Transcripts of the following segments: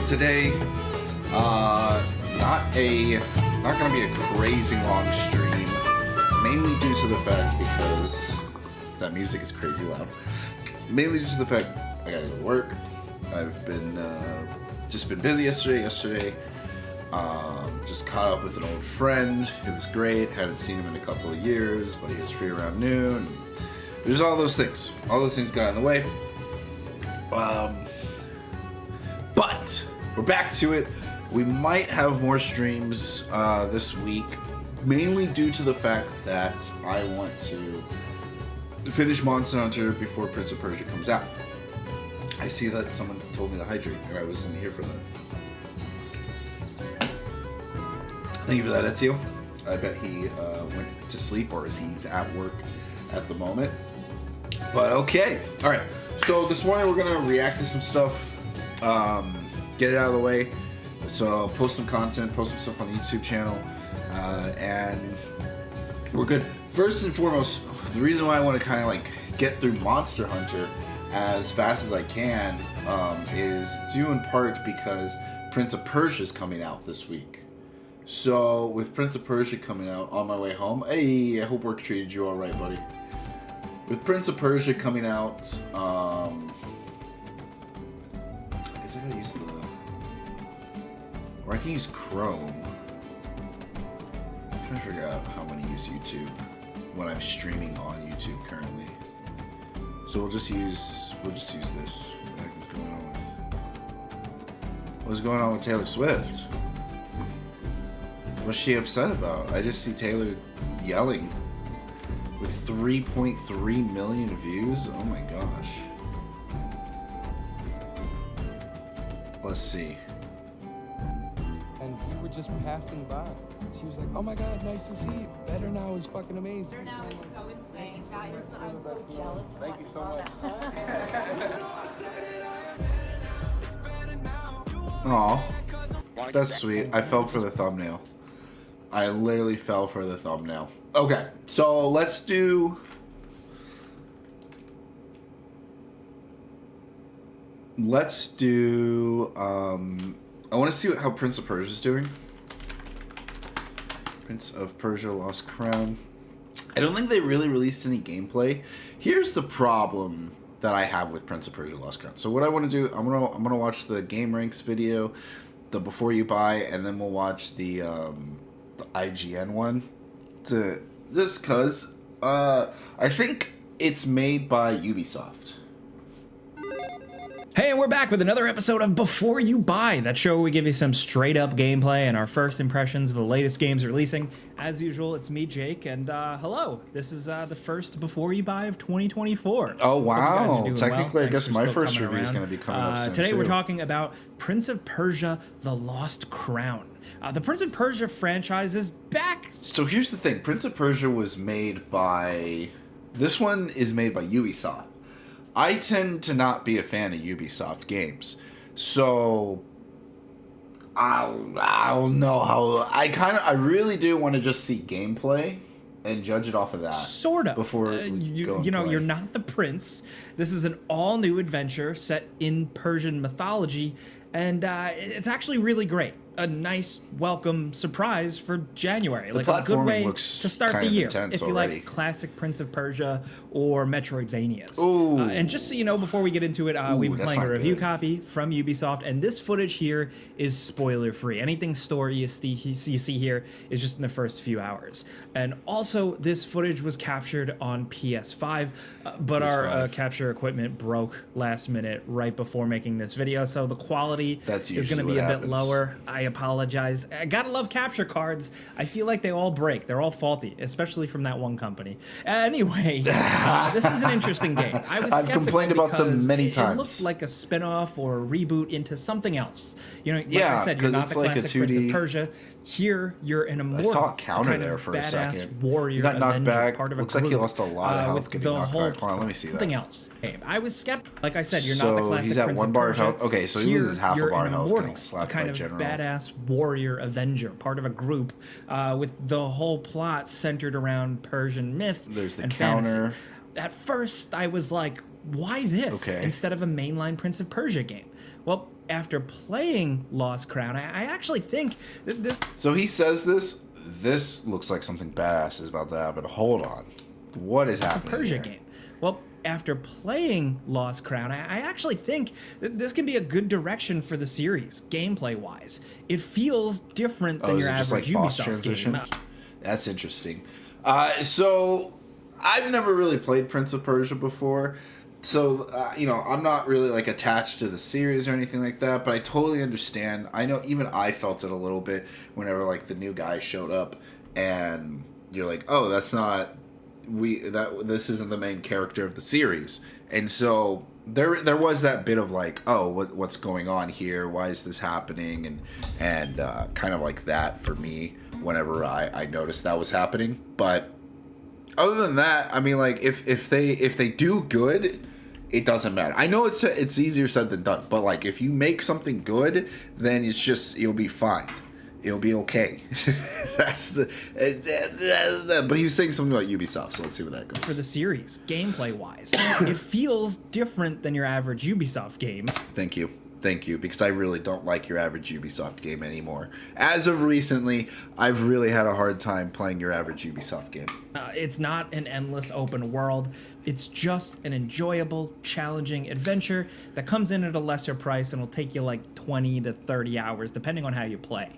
Today, not gonna be a crazy long stream, mainly due to the fact because that music is crazy loud. Mainly due to the fact I gotta go to work. I've been just been busy yesterday. Just caught up with an old friend. It was great. Hadn't seen him in a couple of years, but he was free around noon. There's all those things. All those things got in the way. But we're back to it. We might have more streams this week, mainly due to the fact that I want to finish Monster Hunter before Prince of Persia comes out. I see that someone told me to hydrate, and I wasn't here for that. Thank you for that, Ezio. I bet he went to sleep, or he's at work at the moment. But okay. Alright. So this morning we're going to react to some stuff. Get it out of the way. So post some content, post some stuff on the YouTube channel. And we're good. First and foremost, the reason why I want to kind of like get through Monster Hunter as fast as I can is due in part because Prince of Persia is coming out this week. So with Prince of Persia coming out on my way home, hey, I hope work treated you all right, buddy. With Prince of Persia coming out, I guess I gotta use or I can use Chrome. I'm trying to figure out how I'm gonna use YouTube when I'm streaming on YouTube currently. So we'll just use this. What the heck is going on What's going on with Taylor Swift? What's she upset about? I just see Taylor yelling with 3.3 million views. Oh my gosh. Let's see. And we were just passing by. She was like, "Oh my God, nice to see you. Better Now is fucking amazing." Better Now is so insane. That is, I'm so jealous. Thank you so much. Aw, that's sweet. I fell for the thumbnail. I literally fell for the thumbnail. Okay, so let's do... I want to see how Prince of Persia is doing. Prince of Persia Lost Crown. I don't think they really released any gameplay. Here's the problem that I have with Prince of Persia Lost Crown. So what I want to do, I'm gonna watch the Game Ranks video, the Before You Buy, and then we'll watch the IGN one. Just cause I think it's made by Ubisoft. Hey, and we're back with another episode of Before You Buy, that show where we give you some straight up gameplay and our first impressions of the latest games releasing. As usual, it's me, Jake, and hello. This is the first Before You Buy of 2024. Oh, wow. Technically, well. I guess my first review is going to be coming up soon, Today too. we're talking about Prince of Persia, The Lost Crown. The Prince of Persia franchise is back. So here's the thing. Prince of Persia was made by... This one is made by Ubisoft. I tend to not be a fan of Ubisoft games, so I don't know how. I really do want to just see gameplay and judge it off of that. Sort of. Before you know, you're not the prince. This is an all-new adventure set in Persian mythology, and it's actually really great. A nice welcome surprise for January. Like a good way to start the year if you like classic Prince of Persia or Metroidvanias. And just so you know, before we get into it, we've been playing a review copy from Ubisoft, and this footage here is spoiler free. Anything story you see here is just in the first few hours. And also, this footage was captured on PS5, but our capture equipment broke last minute right before making this video, so the quality is going to be a bit lower. I apologize. I gotta love capture cards. I feel like they all break. They're all faulty, especially from that one company. Anyway, this is an interesting game. I've complained about them many times. It looks like a spin-off or a reboot into something else. You know, like yeah, I said, you're not the like classic Prince of Persia. Here, you're an immortal, I saw a counter kind there of for a badass second. warrior, You got knocked avenger, back. part of a Looks like group, you lost a lot of health with getting the knocked whole back. Hold on, let me see something that. else. I was skeptical. Like I said, you're not So the classic he's at Prince 1 of bar Persia. health. Okay, so he Here, loses half a you're bar an health immortal, getting slapped kind by of General. badass warrior avenger, part of a group with the whole plot centered around Persian myth There's the and counter. fantasy. At first, I was like, why this Okay. instead of a mainline Prince of Persia game? Well, after playing Lost Crown, I actually think that this So he says this. This looks like something badass is about to happen. Hold on. What is happening Persia here? game. Well, after playing Lost Crown, I actually think that this can be a good direction for the series, gameplay-wise. It feels different than Oh, is your it just average like boss Ubisoft transition? game. That's interesting. So I've never really played Prince of Persia before. So, I'm not really like attached to the series or anything like that, but I totally understand. I know even I felt it a little bit whenever like the new guy showed up and you're like, "Oh, that's not this isn't the main character of the series." And so there was that bit of like, "Oh, what's going on here? Why is this happening?" and kind of like that for me whenever I noticed that was happening. But other than that, I mean, like if they do good, it doesn't matter. I know it's easier said than done, but like if you make something good, then you'll be fine. It'll be okay. That's but he was saying something about Ubisoft, so let's see where that goes. For the series, gameplay-wise, it feels different than your average Ubisoft game. Thank you, because I really don't like your average Ubisoft game anymore. As of recently, I've really had a hard time playing your average Ubisoft game. It's not an endless open world. It's just an enjoyable, challenging adventure that comes in at a lesser price and will take you like 20 to 30 hours, depending on how you play.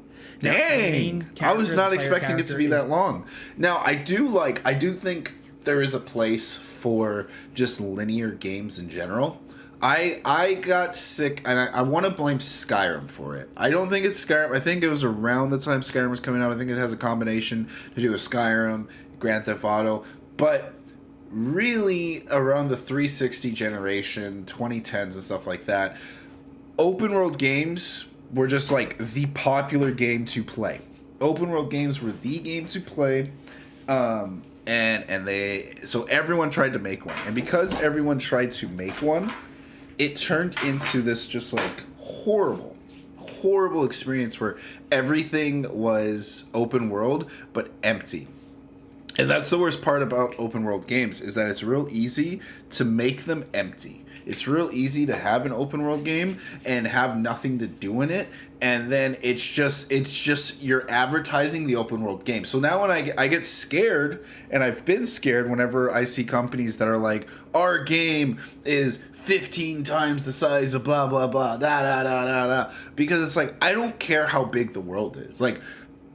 Now, the main Dang! I character, was the not player expecting it to be character, that long. Now, I do think there is a place for just linear games in general. I got sick, and I want to blame Skyrim for it. I don't think it's Skyrim. I think it was around the time Skyrim was coming out. I think it has a combination to do with Skyrim, Grand Theft Auto, but really around the 360 generation, 2010s and stuff like that, open world games were just like the popular game to play. Open world games were the game to play. So everyone tried to make one. And because everyone tried to make one, it turned into this just like horrible experience where everything was open world but empty. And that's the worst part about open world games, is that it's real easy to make them empty. It's real easy to have an open world game and have nothing to do in it, and then it's just you're advertising the open world game. So now when I get scared, and I've been scared whenever I see companies that are like, our game is 15 times the size of blah blah blah da, because it's like, I don't care how big the world is. Like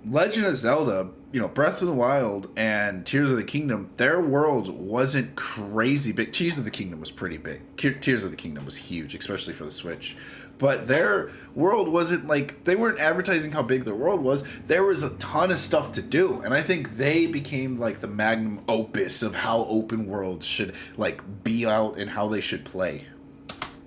Legend of Zelda, Breath of the Wild and Tears of the Kingdom, their world wasn't crazy big. Tears of the Kingdom was pretty big. Tears of the Kingdom was huge, especially for the Switch. But their world wasn't like, they weren't advertising how big their world was. There was a ton of stuff to do. And I think they became like the magnum opus of how open worlds should like be out and how they should play.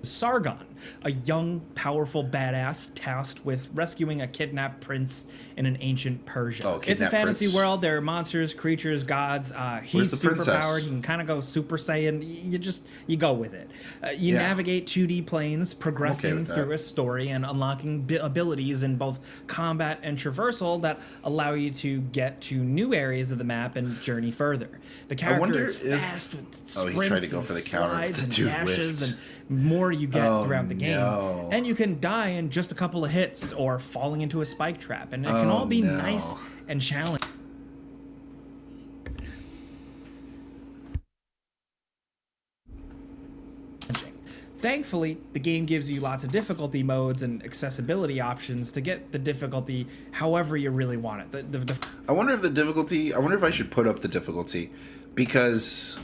Sargon, a young, powerful badass tasked with rescuing a kidnapped prince in an ancient Persia. Oh, it's a kidnapped fantasy prince. world. There are monsters, creatures, gods. He's Where's the super princess? powered. You can kind of go Super Saiyan. You go with it. You Yeah. navigate 2D planes, progressing with that. through a story and unlocking abilities in both combat and traversal that allow you to get to new areas of the map and journey further. The character wonder is if- fast with Oh, he sprints tried to go and for the counter, but slides the and dude dashes whiffed. and more you get Oh, throughout the game. no. And you can die in just a couple of hits or falling into a spike trap. And it can all be no. nice and challenging. Thankfully, the game gives you lots of difficulty modes and accessibility options to get the difficulty however you really want it. I wonder if I should put up the difficulty, because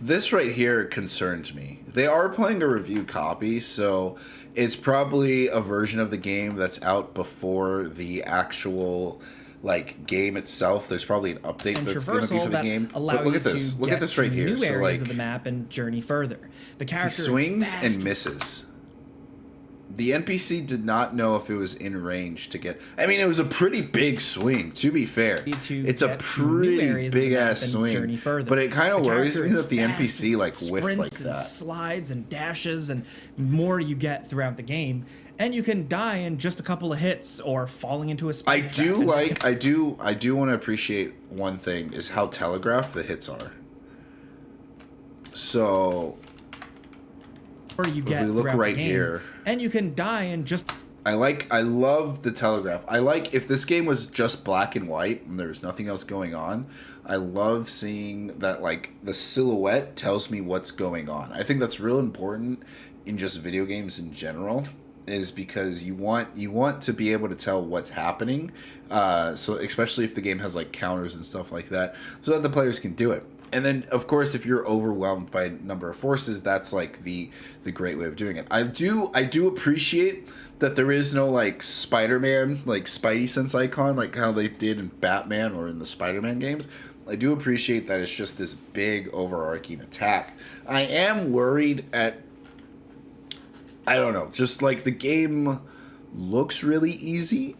this right here concerns me. They are playing a review copy, so it's probably a version of the game that's out before the actual like game itself. There's probably an update and that's going to be traversal for the that game. allow But look you at this. to Look get at this right to here. new So areas like of the map and journey further. The he character swings is fast. and misses. The NPC did not know if it was in range to get. I mean, it was a pretty big swing, to be fair. To It's a get to new pretty areas of the big map ass and swing. journey further. But it kind of The worries me character that the is fast NPC like with whiffed like sprints and that. slides and dashes and more you get throughout the game. And you can die in just a couple of hits or falling into a I spike trap. do And like I do want to appreciate one thing, is how telegraphed the hits are. So Or you get we look throughout right the game, here. and you can die and just I love the telegraph. I like if this game was just black and white and there's nothing else going on. I love seeing that like the silhouette tells me what's going on. I think that's real important in just video games in general, is because you want to be able to tell what's happening. So especially if the game has like counters and stuff like that, so that the players can do it. And then, of course, if you're overwhelmed by a number of forces, that's like the great way of doing it. I do appreciate that there is no like Spider-Man, like Spidey sense icon, like how they did in Batman or in the Spider-Man games. I do appreciate that it's just this big overarching attack. I am worried at, I don't know, just like the game looks really easy,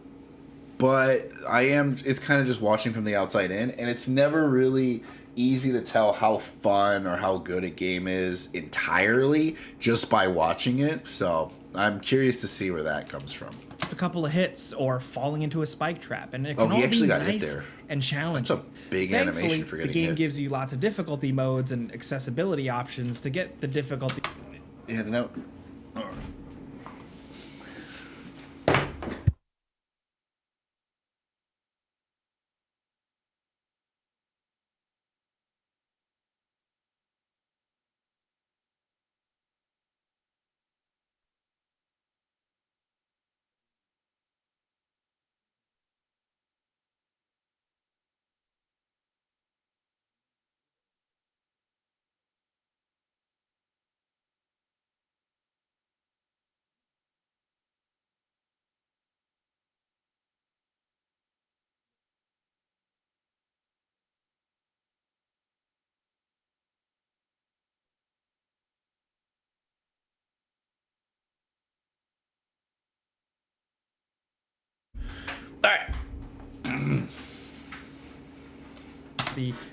but it's kind of just watching from the outside in, and it's never really easy to tell how fun or how good a game is entirely just by watching it. So I'm curious to see where that comes from. a couple of hits or falling into a spike trap, and it can he all actually be got hit nice there. and challenging. That's a big Thankfully, animation for getting the game hit. gives you lots of difficulty modes and accessibility options to get the difficulty. Yeah, no. All right.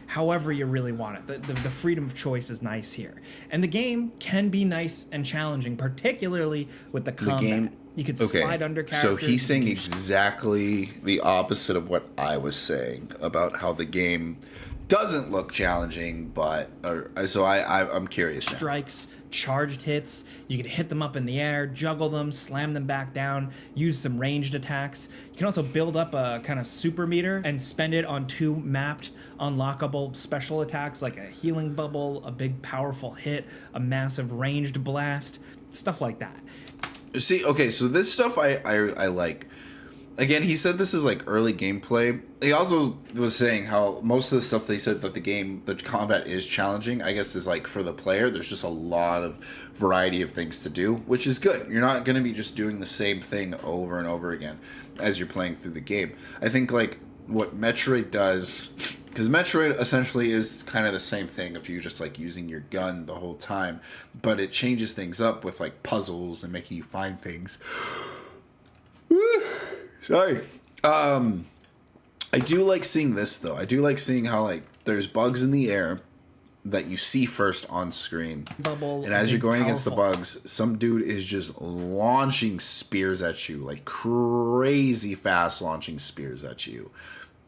However you really want it. The freedom of choice is nice here. And the game can be nice and challenging, particularly with the combat. game- You could Okay, slide under characters. so he's saying you can do exactly the opposite of what I was saying about how the game doesn't look challenging, but I'm curious now. strikes, charged hits. You can hit them up in the air, juggle them, slam them back down, use some ranged attacks. You can also build up a kind of super meter and spend it on 2 mapped unlockable special attacks like a healing bubble, a big powerful hit, a massive ranged blast, stuff like that. See, okay, so this stuff I like. Again, he said this is like early gameplay. He also was saying how most of the stuff they said that the combat is challenging, I guess, is like for the player. There's just a lot of variety of things to do, which is good. You're not going to be just doing the same thing over and over again as you're playing through the game. I think like what Metroid does, because Metroid essentially is kind of the same thing if you're just like using your gun the whole time, but it changes things up with like puzzles and making you find things. Sorry. I do like seeing this though. I do like seeing how like there's bugs in the air that you see first on screen. Bubble, And as you're going against the powerful. bugs, some dude is just launching spears at you, like crazy fast launching spears at you.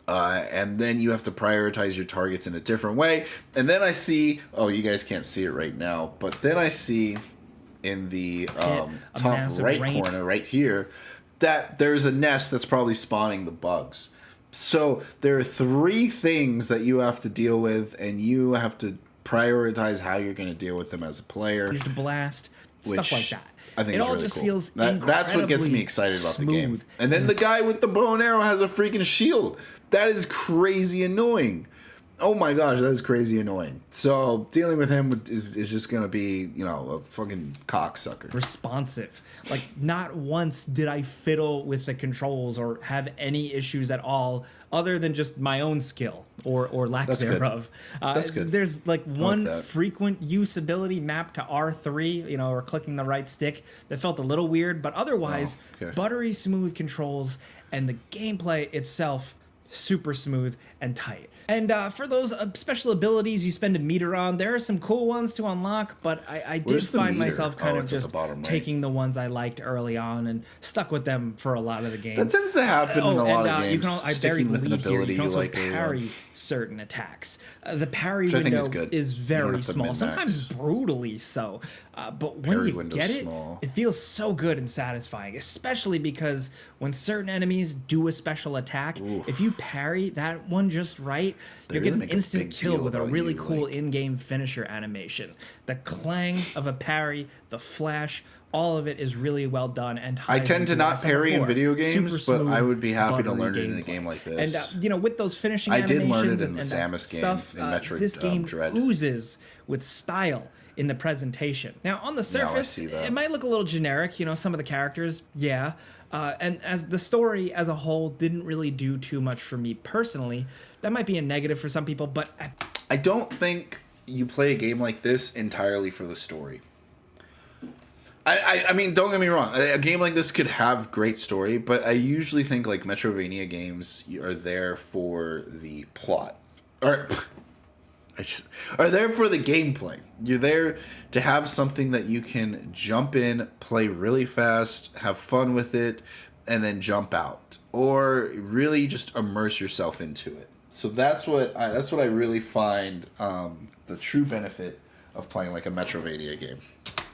And then you have to prioritize your targets in a different way. And then I see, oh, you guys can't see it right now, but then I see in the top massive right range. corner right here that there's a nest that's probably spawning the bugs. So there are 3 things that you have to deal with, and you have to prioritize how you're going to deal with them as a player. Ranged blast, stuff Which like that. I think it is all really just cool. feels That's what gets me incredibly excited about the game. smooth. And then the guy with the bow and arrow has a freaking shield. That is crazy annoying. Oh my gosh, that is crazy annoying. So dealing with him is just gonna be, a fucking cocksucker. Responsive. Like, not once did I fiddle with the controls or have any issues at all other than just my own skill or lack That's good. thereof. That's good. There's like one that. frequent use ability mapped to R3, or clicking the right stick that felt a little weird, but otherwise, okay. buttery smooth controls and the gameplay itself super smooth and tight. And for those special abilities you spend a meter on, there are some cool ones to unlock, but I did Where's the find meter? myself kind Oh, of it's at the just bottom right. taking the ones I liked early on and stuck with them for a lot of the game. That tends to happen in a lot of games. You can I buried sticking with an lead here. ability You can you also like early on. parry certain attacks. The parry Which I think window is good. is You don't very have to small, min-max. sometimes brutally so. But when Parry you window's get it, small. it feels so good and satisfying, especially because when certain enemies do a special attack, if you parry that one just right, They you'll really get an make a instant big kill deal with a about really you, cool like- in-game finisher animation. The clang of a parry, the flash, all of it is really well done. And I ties tend into to what I not said parry in before. video games, Super but I smooth, would be happy to buttery learn it in a gameplay. game like this. And you know, with those finishing I did learn animations it in the and Samus game, stuff, in Metroid, this game Dread. oozes with style in the presentation. Now, on the surface, see that. it might look a little generic. You know, some of the characters, yeah. And as the story as a whole didn't really do too much for me personally. That might be a negative for some people, but I don't think you play a game like this entirely for the story. I mean, don't get me wrong. A game like this could have great story, but I usually think like Metrovania games are there for the plot, or are there for the gameplay. You're there to have something that you can jump in, play really fast, have fun with it, and then jump out, or really just immerse yourself into it. So that's what I really find the true benefit of playing like a Metrovania game.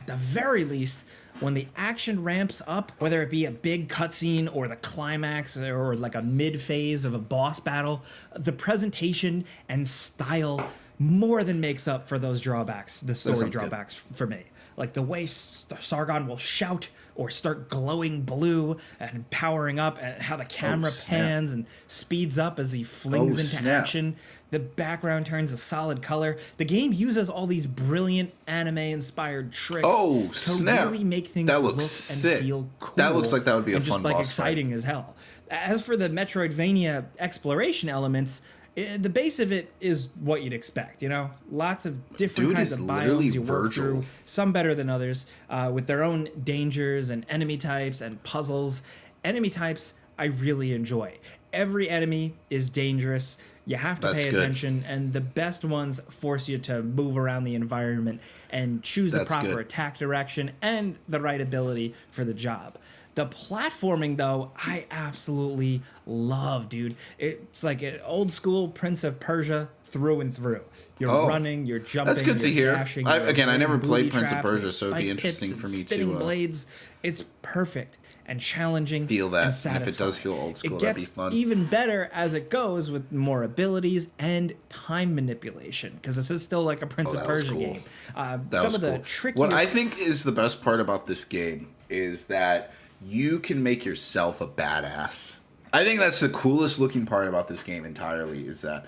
at the very least, when the action ramps up, whether it be a big cutscene or the climax or like a mid phase of a boss battle, the presentation and style more than makes up for those drawbacks, the story sounds good. drawbacks for me. Like the way Sargon will shout or start glowing blue and powering up, and how the camera snap. pans and speeds up as he flings Oh, into snap. action. The background turns a solid color. The game uses all these brilliant anime-inspired tricks Oh, to snap. really make things That look looks sick. and feel cool. That looks like that would be a and fun just like boss fight. exciting as hell. As for the Metroidvania exploration elements, the base of it is what you'd expect, you know? Lots of different Dude, kinds it's of literally biomes you work Virgil. through, some better than others, with their own dangers and enemy types and puzzles. Enemy types I really enjoy. Every enemy is dangerous. You have to That's pay good. attention, and the best ones force you to move around the environment and choose the That's proper good. attack direction and the right ability for the job. The platforming, though, I absolutely love, dude. It's like an old school Prince of Persia through and through. You're Oh, running, you're jumping, that's good to you're hear. dashing, I- you're again, I never avoiding played booby Prince of traps Persia, and so it'd be spike interesting pits for and me spinning to, blades. It's perfect and challenging. feel that, and and if it does satisfying. feel old school, it that'd be gets fun. even better as it goes with more abilities and time manipulation, because this is still like a Prince Oh, of that was Persia cool. game. That Some was of the cool. trickier What I think is the best part about this game is that you can make yourself a badass. I think that's the coolest looking part about this game entirely, is that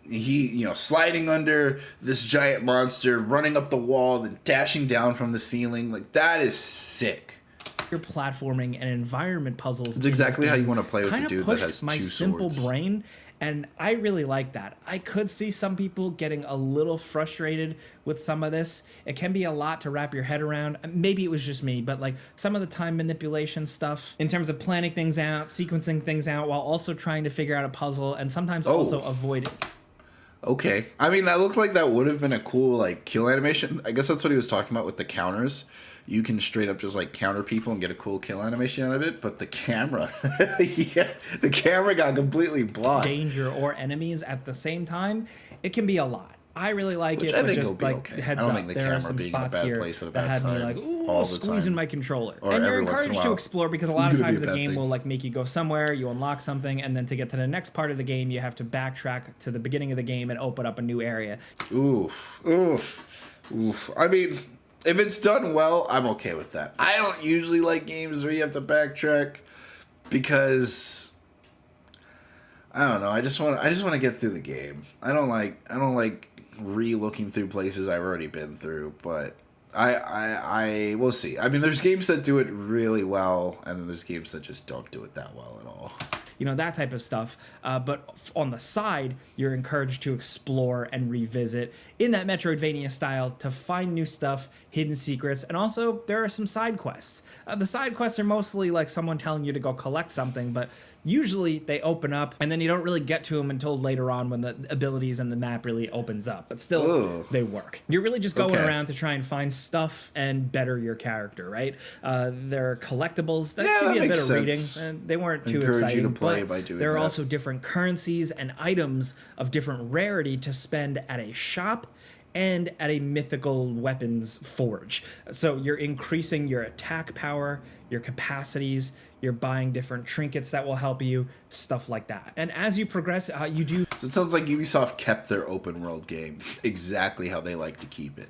he, sliding under this giant monster, running up the wall, then dashing down from the ceiling. Like, that is sick. your platforming and environment puzzles. It's exactly how you want to play with a Kind dude of that pushed has my two simple swords. brain, and I really like that. I could see some people getting a little frustrated with some of this. It can be a lot to wrap your head around. Maybe it was just me, but like some of the time manipulation stuff in terms of planning things out, sequencing things out, while also trying to figure out a puzzle, and sometimes also avoid it. Okay. I mean, that looked like that would have been a cool, like, kill animation. I guess that's what he was talking about with the counters. You can straight up just, like, counter people and get a cool kill animation out of it. But the camera, the camera got completely blocked. Danger or enemies at the same time, it can be a lot. I really like Which it, I but think just will be like okay. heads I don't up, think the there are camera some being in a spots bad here place at a that bad had me time like, all ooh, the squeezing time. my controller. Or And you're every once in a encouraged to while. explore, because a It's lot of gonna be times a the bad game thing. will like make you go somewhere, you unlock something, and then to get to the next part of the game, you have to backtrack to the beginning of the game and open up a new area. Oof. I mean, if it's done well, I'm okay with that. I don't usually like games where you have to backtrack because I don't know. I just want to get through the game. I don't like re-looking through places I've already been through, but I will see. I mean, there's games that do it really well, and then there's games that just don't do it that well at all. You know, that type of stuff. But on the side, you're encouraged to explore and revisit in that Metroidvania style to find new stuff, hidden secrets, and also there are some side quests. The side quests are mostly like someone telling you to go collect something, but usually they open up and then you don't really get to them until later on when the abilities and the map really opens up, but still Ooh. they work. You're really just going Okay. around to try and find stuff and better your character, right? There are collectibles that Yeah, give that you a bit makes of reading, sense. and they weren't too Encourage you exciting. to play but by doing there are that. also different currencies and items of different rarity to spend at a shop and at a mythical weapons forge. So you're increasing your attack power, your capacities, you're buying different trinkets that will help you, stuff like that. And as you progress, you do So it sounds like Ubisoft kept their open world game exactly how they like to keep it.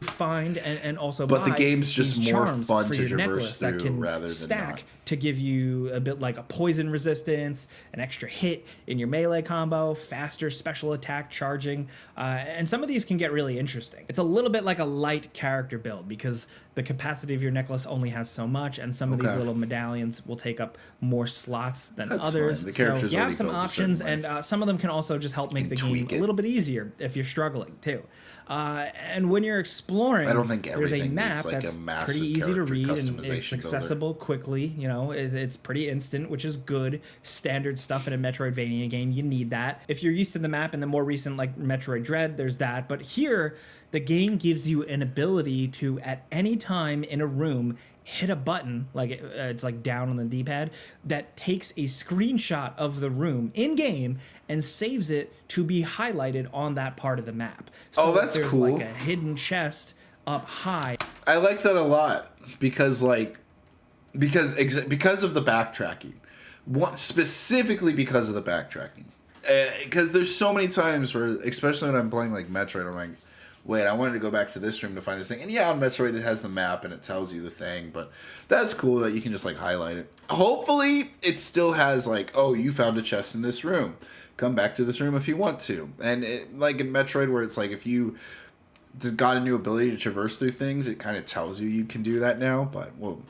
find and also But the buy game's just these more charms fun for to your traverse necklace that through can rather than stack not. to give you a bit like a poison resistance, an extra hit in your melee combo, faster special attack charging, and some of these can get really interesting. It's a little bit like a light character build because the capacity of your necklace only has so much, and some of these Okay. little medallions will take up more slots than That's others. fine. The So character's you have already some built a options, certain way. and some of them can also just help make the game tweak a it. little bit easier if you're struggling too. And when you're exploring, I don't think there's a everything map needs, like, a that's massive pretty easy to character read and customization it's builder. accessible quickly. You know, it's pretty instant, which is good. Standard stuff in a Metroidvania game, you need that. If you're used to the map in the more recent like Metroid Dread, there's that. But here, the game gives you an ability to at any time in a room hit a button, like it's like down on the D-pad, that takes a screenshot of the room in game and saves it to be highlighted on that part of the map. So Oh, if that's there's cool. like a hidden chest up high. I like that a lot because because of the backtracking. Specifically because of the backtracking. Because there's so many times where, especially when I'm playing like Metroid, I'm like, wait, I wanted to go back to this room to find this thing. And yeah, on Metroid it has the map and it tells you the thing, but that's cool that you can just like highlight it. Hopefully it still has like, oh, you found a chest in this room. Come back to this room if you want to. And like in Metroid where it's like if you just got a new ability to traverse through things, it kind of tells you can do that now, but well,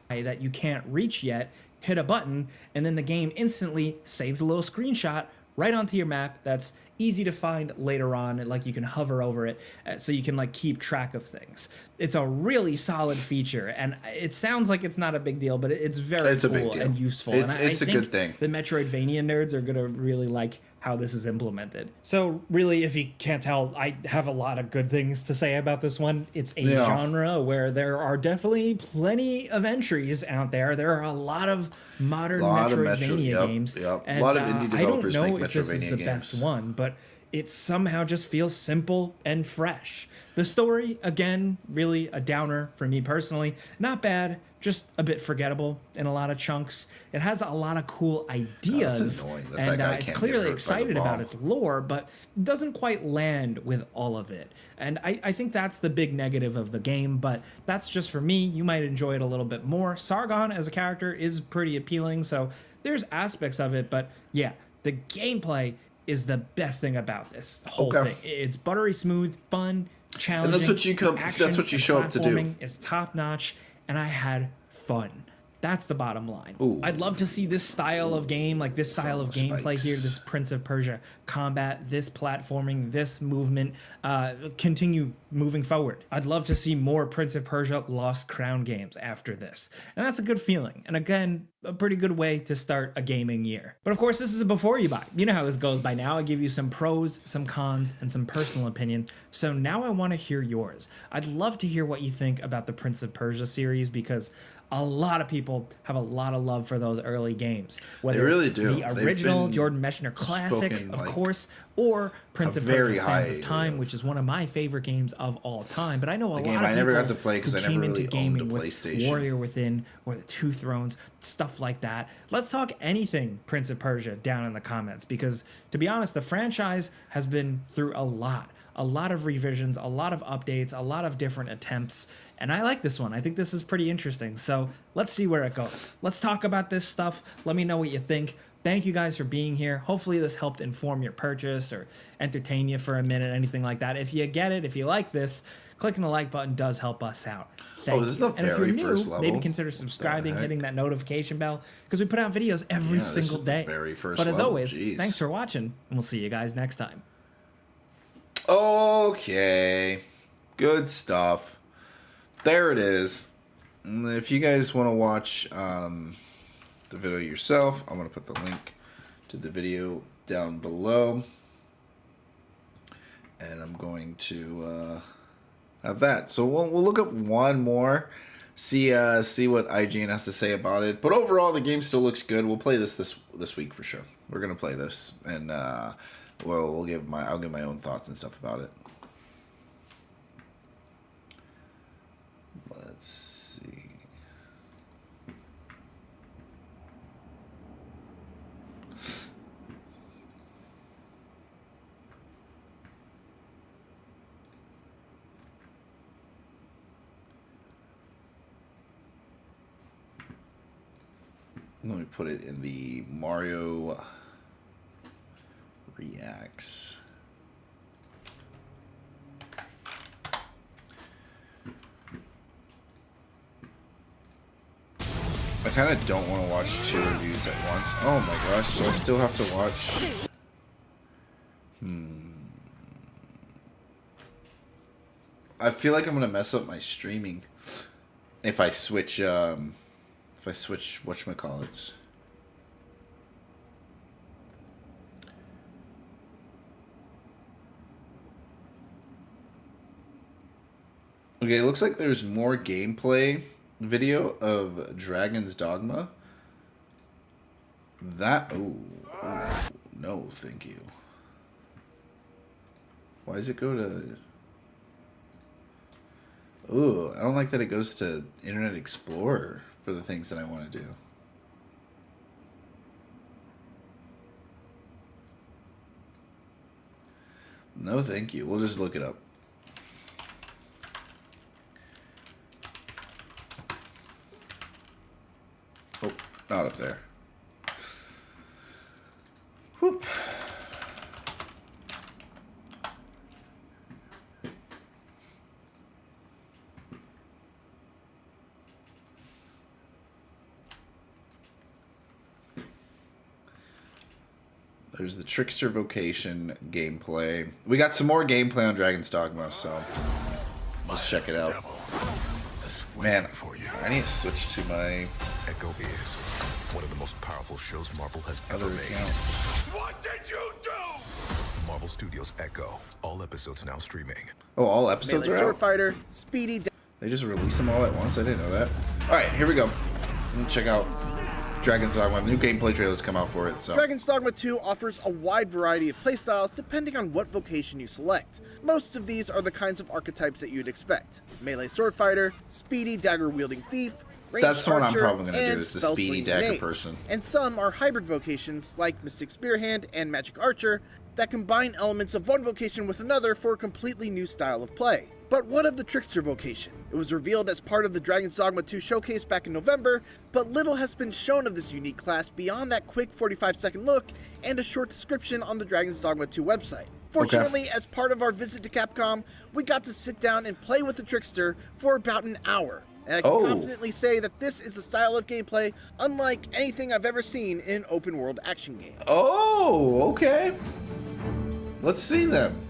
that you can't reach yet, hit a button, and then the game instantly saves a little screenshot right onto your map that's easy to find later on, and like you can hover over it so you can like keep track of things. It's a really solid feature, and it sounds like it's not a big deal, but it's very It's a big cool deal. and useful. It's- and I it's a think good thing. The Metroidvania nerds are gonna really like how this is implemented. So really, if you can't tell, I have a lot of good things to say about this one. It's a Yeah. genre where there are definitely plenty of entries out there. There are a lot of modern Metroidvania games. Yep. And, A lot of indie developers I don't know make if this is Metroidvania the games. best one, but it somehow just feels simple and fresh. The story, again, really a downer for me personally. Not bad, just a bit forgettable in a lot of chunks. It has a lot of cool ideas, that's annoying that that and guy it's can't get hurt clearly by the excited about bomb. its lore, but doesn't quite land with all of it. And I think that's the big negative of the game, but that's just for me. You might enjoy it a little bit more. Sargon as a character is pretty appealing, so there's aspects of it, but yeah, the gameplay is the best thing about this whole Okay. thing. It's buttery smooth, fun, challenging. that's what you come- action that's what you and show up to do. platforming is top notch, and I had fun. That's the bottom line. Ooh. I'd love to see this style of game, like this style of the gameplay here, spikes. this Prince of Persia combat, this platforming, this movement, continue moving forward. I'd love to see more Prince of Persia Lost Crown games after this. And that's a good feeling. And again, a pretty good way to start a gaming year. But of course, this is a before you buy. You know how this goes by now. I give you some pros, some cons, and some personal opinion. So now I want to hear yours. I'd love to hear what you think about the Prince of Persia series because a lot of people have a lot of love for those early games. Whether really it's do. the They've original been Jordan Mechner classic, spoken, of like, course, or Prince a of very Persia: Sands high of Time, of- which is one of my favorite games of all time. But I know a lot game of people I never got to play 'cause who I never came into really owned a gaming with PlayStation. Warrior Within or the Two Thrones, stuff like that. Let's talk anything Prince of Persia down in the comments because, to be honest, the franchise has been through a lot of revisions, a lot of updates, a lot of different attempts, and I like this one. I think this is pretty interesting. So let's see where it goes. Let's talk about this stuff. Let me know what you think. Thank you guys for being here. Hopefully this helped inform your purchase or entertain you for a minute, anything like that. If you get it, if you like this, clicking the like button does help us out. Thank is this you. the And if you're very new, first level? maybe consider subscribing, heck? hitting that notification bell, because we put out videos every Yeah, this single is the day. very first But as level. always, Jeez. thanks for watching, and we'll see you guys next time. Okay. Good stuff. There it is. If you guys want to watch the video yourself. I'm going to put the link to the video down below. And I'm going to have that. So we'll look up one more, see what IGN has to say about it. But overall, the game still looks good. We'll play this week for sure. We're gonna play this, and I'll give my own thoughts and stuff about it. Let's see. Let me put it in the Mario Reacts. I kind of don't want to watch 2 reviews at once. Oh my gosh, so I still have to watch. I feel like I'm going to mess up my streaming if I switch whatchamacallits. Okay, it looks like there's more gameplay video of Dragon's Dogma. That, no, thank you. Why does it go to... Ooh, I don't like that it goes to Internet Explorer for the things that I want to do. No, thank you. We'll just look it up. Oh, not up there. Whoop. There's the Trickster Vocation gameplay. We got some more gameplay on Dragon's Dogma, so let's check it out. Man, I need to switch to my Echo is one of the most powerful shows Marvel has ever other made. account. What did you do? Marvel Studios Echo. All episodes now streaming. Oh, all episodes Melee are Sword out? Fighter, Speedy. They just release them all at once? I didn't know that. Alright, here we go. Let's check out Dragon's Dogma. New gameplay trailers come out for it, so... Dragon's Dogma 2 offers a wide variety of playstyles depending on what vocation you select. Most of these are the kinds of archetypes that you'd expect. Melee Sword Fighter, Speedy Dagger-wielding Thief, Ranged That's the one I'm Archer, probably gonna do, and is the Spell Speedy Slinging Dagger Mage. person. And some are hybrid vocations, like Mystic Spearhand and Magic Archer, that combine elements of one vocation with another for a completely new style of play. But what of the Trickster vocation? It was revealed as part of the Dragon's Dogma 2 showcase back in November, but little has been shown of this unique class beyond that quick 45-second look and a short description on the Dragon's Dogma 2 website. Fortunately, as part of our visit to Capcom, we got to sit down and play with the Trickster for about an hour. And I can confidently say that this is a style of gameplay unlike anything I've ever seen in an open-world action game. Oh, okay. Let's see them.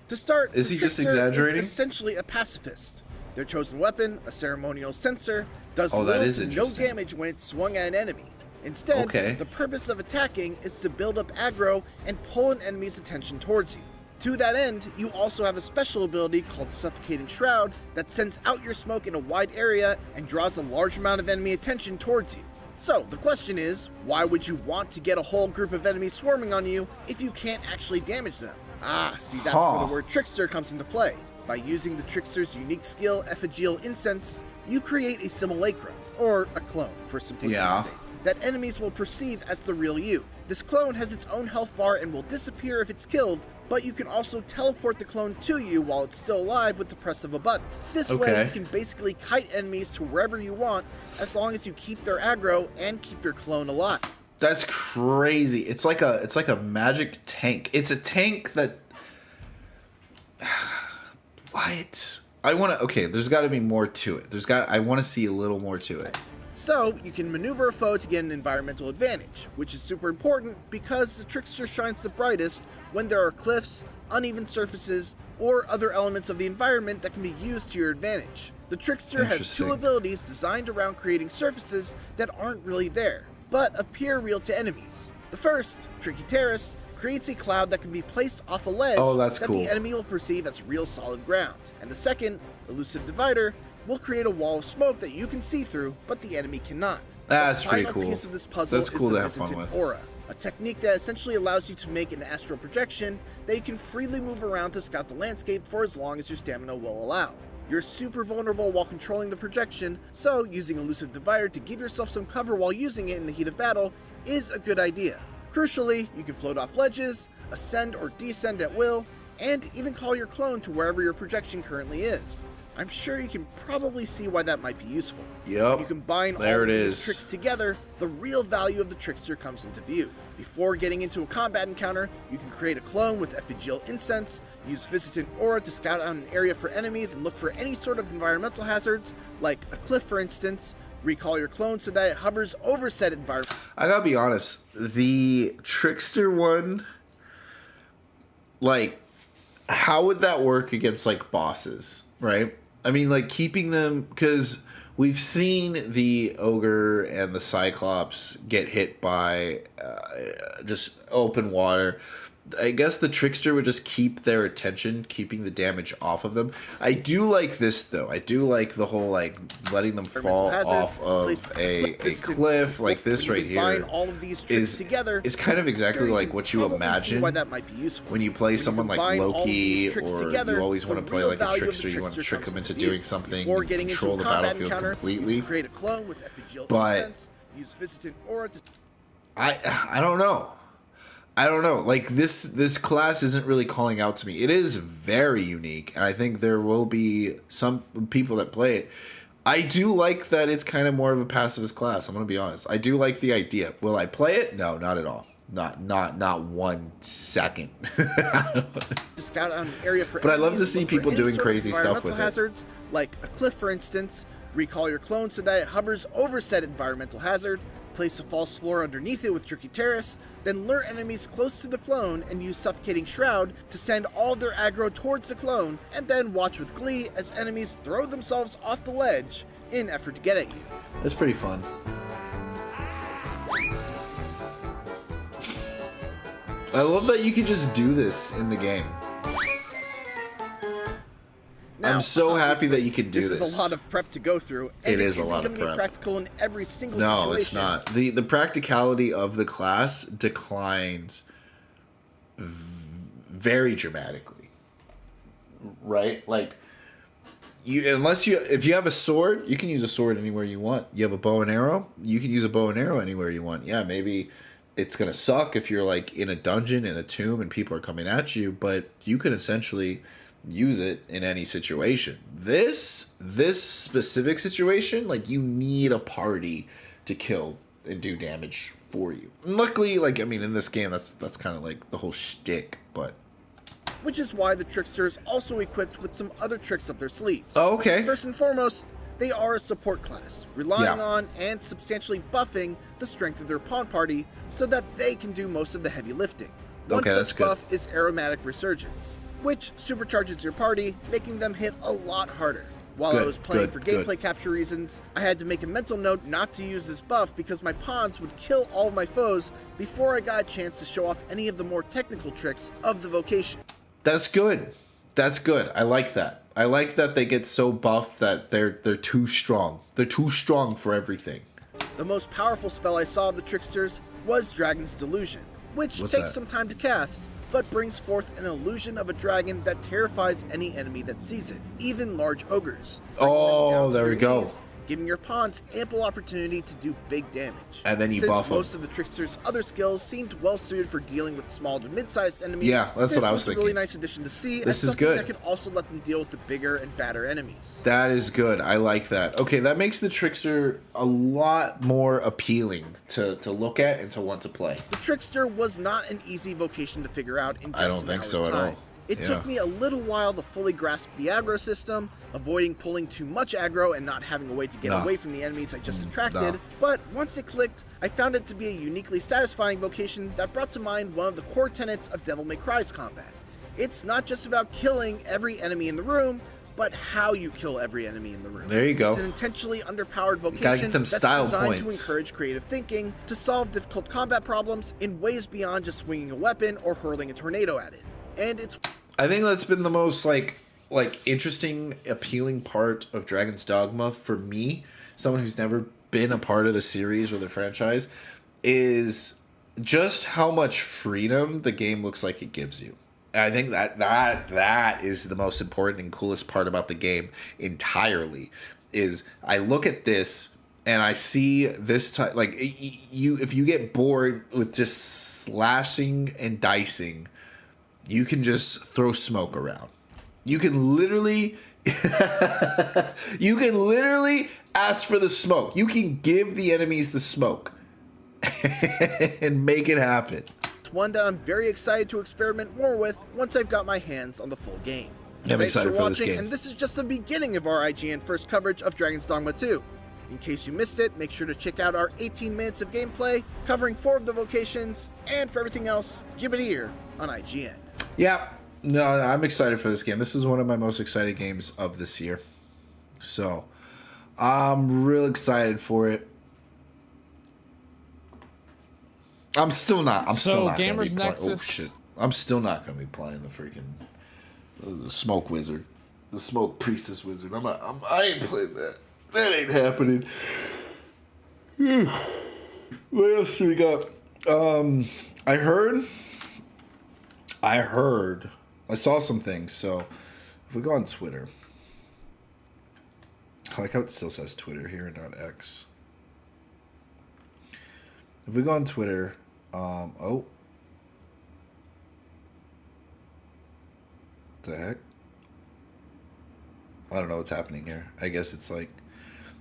To start, Is the he just Trickster exaggerating? is essentially a pacifist. Their chosen weapon, a ceremonial censer, does Oh, that little is to no interesting. damage when it's swung at an enemy. Instead, Okay. the purpose of attacking is to build up aggro and pull an enemy's attention towards you. To that end, you also have a special ability called Suffocating Shroud that sends out your smoke in a wide area and draws a large amount of enemy attention towards you. So, the question is, why would you want to get a whole group of enemies swarming on you if you can't actually damage them? Ah, see, that's where the word Trickster comes into play. By using the Trickster's unique skill, Effigial Incense, you create a simulacrum, or a clone, for simplicity's sake, that enemies will perceive as the real you. This clone has its own health bar and will disappear if it's killed, but you can also teleport the clone to you while it's still alive with the press of a button. This way, you can basically kite enemies to wherever you want, as long as you keep their aggro and keep your clone alive. That's crazy. It's like a magic tank. It's a tank that... What? I want to... Okay, there's got to be more to it. I want to see a little more to it. So you can maneuver a foe to get an environmental advantage, which is super important because the Trickster shines the brightest when there are cliffs, uneven surfaces, or other elements of the environment that can be used to your advantage. The Trickster has two Interesting. abilities designed around creating surfaces that aren't really there, but appear real to enemies. The first, Tricky Terrace, creates a cloud that can be placed off a ledge Oh, that's that cool. the enemy will perceive as real solid ground. And the second, Elusive Divider, will create a wall of smoke that you can see through, but the enemy cannot. That's the pretty final cool. piece of this puzzle That's cool is the to have fun Visitant with. Aura, a technique that essentially allows you to make an astral projection that you can freely move around to scout the landscape for as long as your stamina will allow. You're super vulnerable while controlling the projection, so using Elusive Divider to give yourself some cover while using it in the heat of battle is a good idea. Crucially, you can float off ledges, ascend or descend at will, and even call your clone to wherever your projection currently is. I'm sure you can probably see why that might be useful. Yep. When you combine There all of it these is. tricks together, the real value of the Trickster comes into view. Before getting into a combat encounter, you can create a clone with Effigial Incense, use Visitant Aura to scout out an area for enemies and look for any sort of environmental hazards, like a cliff for instance, recall your clone so that it hovers over said environment. I gotta be honest, the Trickster one, like, how would that work against like bosses, right? I mean, like keeping them, because we've seen the Ogre and the Cyclops get hit by just open water. I guess the Trickster would just keep their attention, keeping the damage off of them. I do like this though. I do like the whole like letting them fall hazard, off of place a Visitant- cliff like this When you right combine here. all of these tricks together, is kind of exactly sure, like can what you probably see imagine why that might be useful. when you play someone like combine all of Loki, these tricks or together, you always the want to play real like a value of the trickster. You want to Trickster trick comes them into into view. doing something, Before and getting control into the a combat battlefield encounter, completely. you can create a clone with Effigial But- Incense, use Visitant Aura to I don't know. I don't know. Like this class isn't really calling out to me. It is very unique, and I think there will be some people that play it. I do like that it's kind of more of a pacifist class. I'm gonna be honest. I do like the idea. Will I play it? No, not at all. Not 1 second. scout out an area for But I love enemies to see and look for people any doing sort of crazy stuff environmental with it. hazards, like a cliff for instance, recall your clone so that it hovers over said environmental hazard, place a false floor underneath it with Tricky Terrace, then lure enemies close to the clone and use Suffocating Shroud to send all their aggro towards the clone, and then watch with glee as enemies throw themselves off the ledge in effort to get at you. It's pretty fun. I love that you can just do this in the game. Now, I'm so happy obviously, that you can do This this. is a lot of prep to go through, and It is a isn't lot of going to be prep. practical in every single No, situation. it's not. The practicality of the class declines very dramatically. Right? Like if you have a sword, you can use a sword anywhere you want. You have a bow and arrow, you can use a bow and arrow anywhere you want. Yeah, maybe it's going to suck if you're like in a dungeon in a tomb and people are coming at you, but you can essentially use it in any situation. This specific situation, like you need a party to kill and do damage for you. And luckily, like I mean, in this game, that's kind of like the whole shtick. But Which is why the Trickster is also equipped with some other tricks up their sleeves. Oh, okay. First and foremost, they are a support class, relying Yeah. on and substantially buffing the strength of their pawn party so that they can do most of the heavy lifting. One Okay, that's such good. buff is Aromatic Resurgence, which supercharges your party, making them hit a lot harder. While I Good, was playing good, for good. gameplay capture reasons, I had to make a mental note not to use this buff because my pawns would kill all of my foes before I got a chance to show off any of the more technical tricks of the vocation. that's good. That's good. I like that. I like that they get so buff that they're too strong. They're too strong for everything. The most powerful spell I saw of the Tricksters was Dragon's Delusion, which What's takes that? some time to cast, but brings forth an illusion of a dragon that terrifies any enemy that sees it, even large ogres. bringing them Oh, down to there their we go. knees, giving your pawns ample opportunity to do big damage. And then you Since buff 'em. most of the Trickster's other skills seemed well suited for dealing with small to mid-sized enemies, Yeah, that's this what I was a really thinking. nice addition to see, This as is something good. that could also let them deal with the bigger and badder enemies. That is good. I like that. Okay, that makes the Trickster a lot more appealing to look at and to want to play. The Trickster was not an easy vocation to figure out in just I don't an think hour's so at time. all. It Yeah. took me a little while to fully grasp the aggro system, avoiding pulling too much aggro and not having a way to get No. away from the enemies I just attracted, No. but once it clicked, I found it to be a uniquely satisfying vocation that brought to mind one of the core tenets of Devil May Cry's combat. It's not just about killing every enemy in the room, but how you kill every enemy in the room. There you go. It's an intentionally underpowered gotta vocation get them that's style designed points. to encourage creative thinking, to solve difficult combat problems in ways beyond just swinging a weapon or hurling a tornado at it. And it's I think that's been the most like interesting, appealing part of Dragon's Dogma for me, someone who's never been a part of the series or the franchise, is just how much freedom the game looks like it gives you. And I think that is the most important and coolest part about the game entirely. Is I look at this and I see this type, like you, if you get bored with just slashing and dicing, you can just throw smoke around. You can literally ask for the smoke. You can give the enemies the smoke and make it happen. It's one that I'm very excited to experiment more with once I've got my hands on the full game. I'm Thanks excited for for watching, this game. and this is just the beginning of our IGN first coverage of Dragon's Dogma 2. In case you missed it, make sure to check out our 18 minutes of gameplay covering 4 of the vocations, and for everything else, give it a ear on IGN. Yeah, no, I'm excited for this game. This is one of my most excited games of this year. So, I'm real excited for it. I'm still not gonna be Gamers playing. Oh Nexus- shit! I'm still not gonna be playing the freaking the smoke wizard, the smoke priestess wizard. I ain't playing that. That ain't happening. What else do we got? I heard. I saw some things. So if we go on Twitter, I like how it still says Twitter here, not X. If we go on Twitter, oh, the heck? I don't know what's happening here. I guess it's like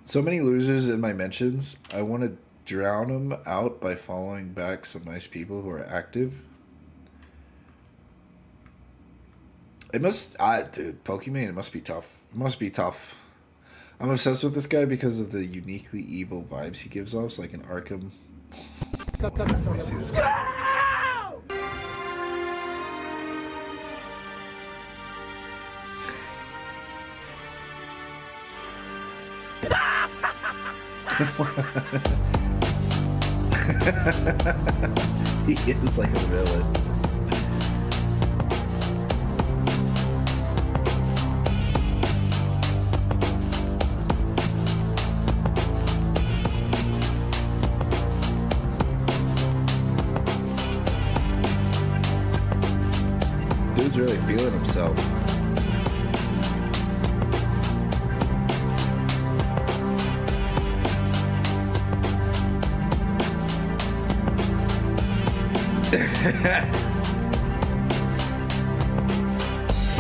so many losers in my mentions. I want to drown them out by following back some nice people who are active. It must, dude, Pokemon, it must be tough. It must be tough. I'm obsessed with this guy because of the uniquely evil vibes he gives off. It's like an Arkham. Let me see this guy. He is like a villain. Dude's really feeling himself.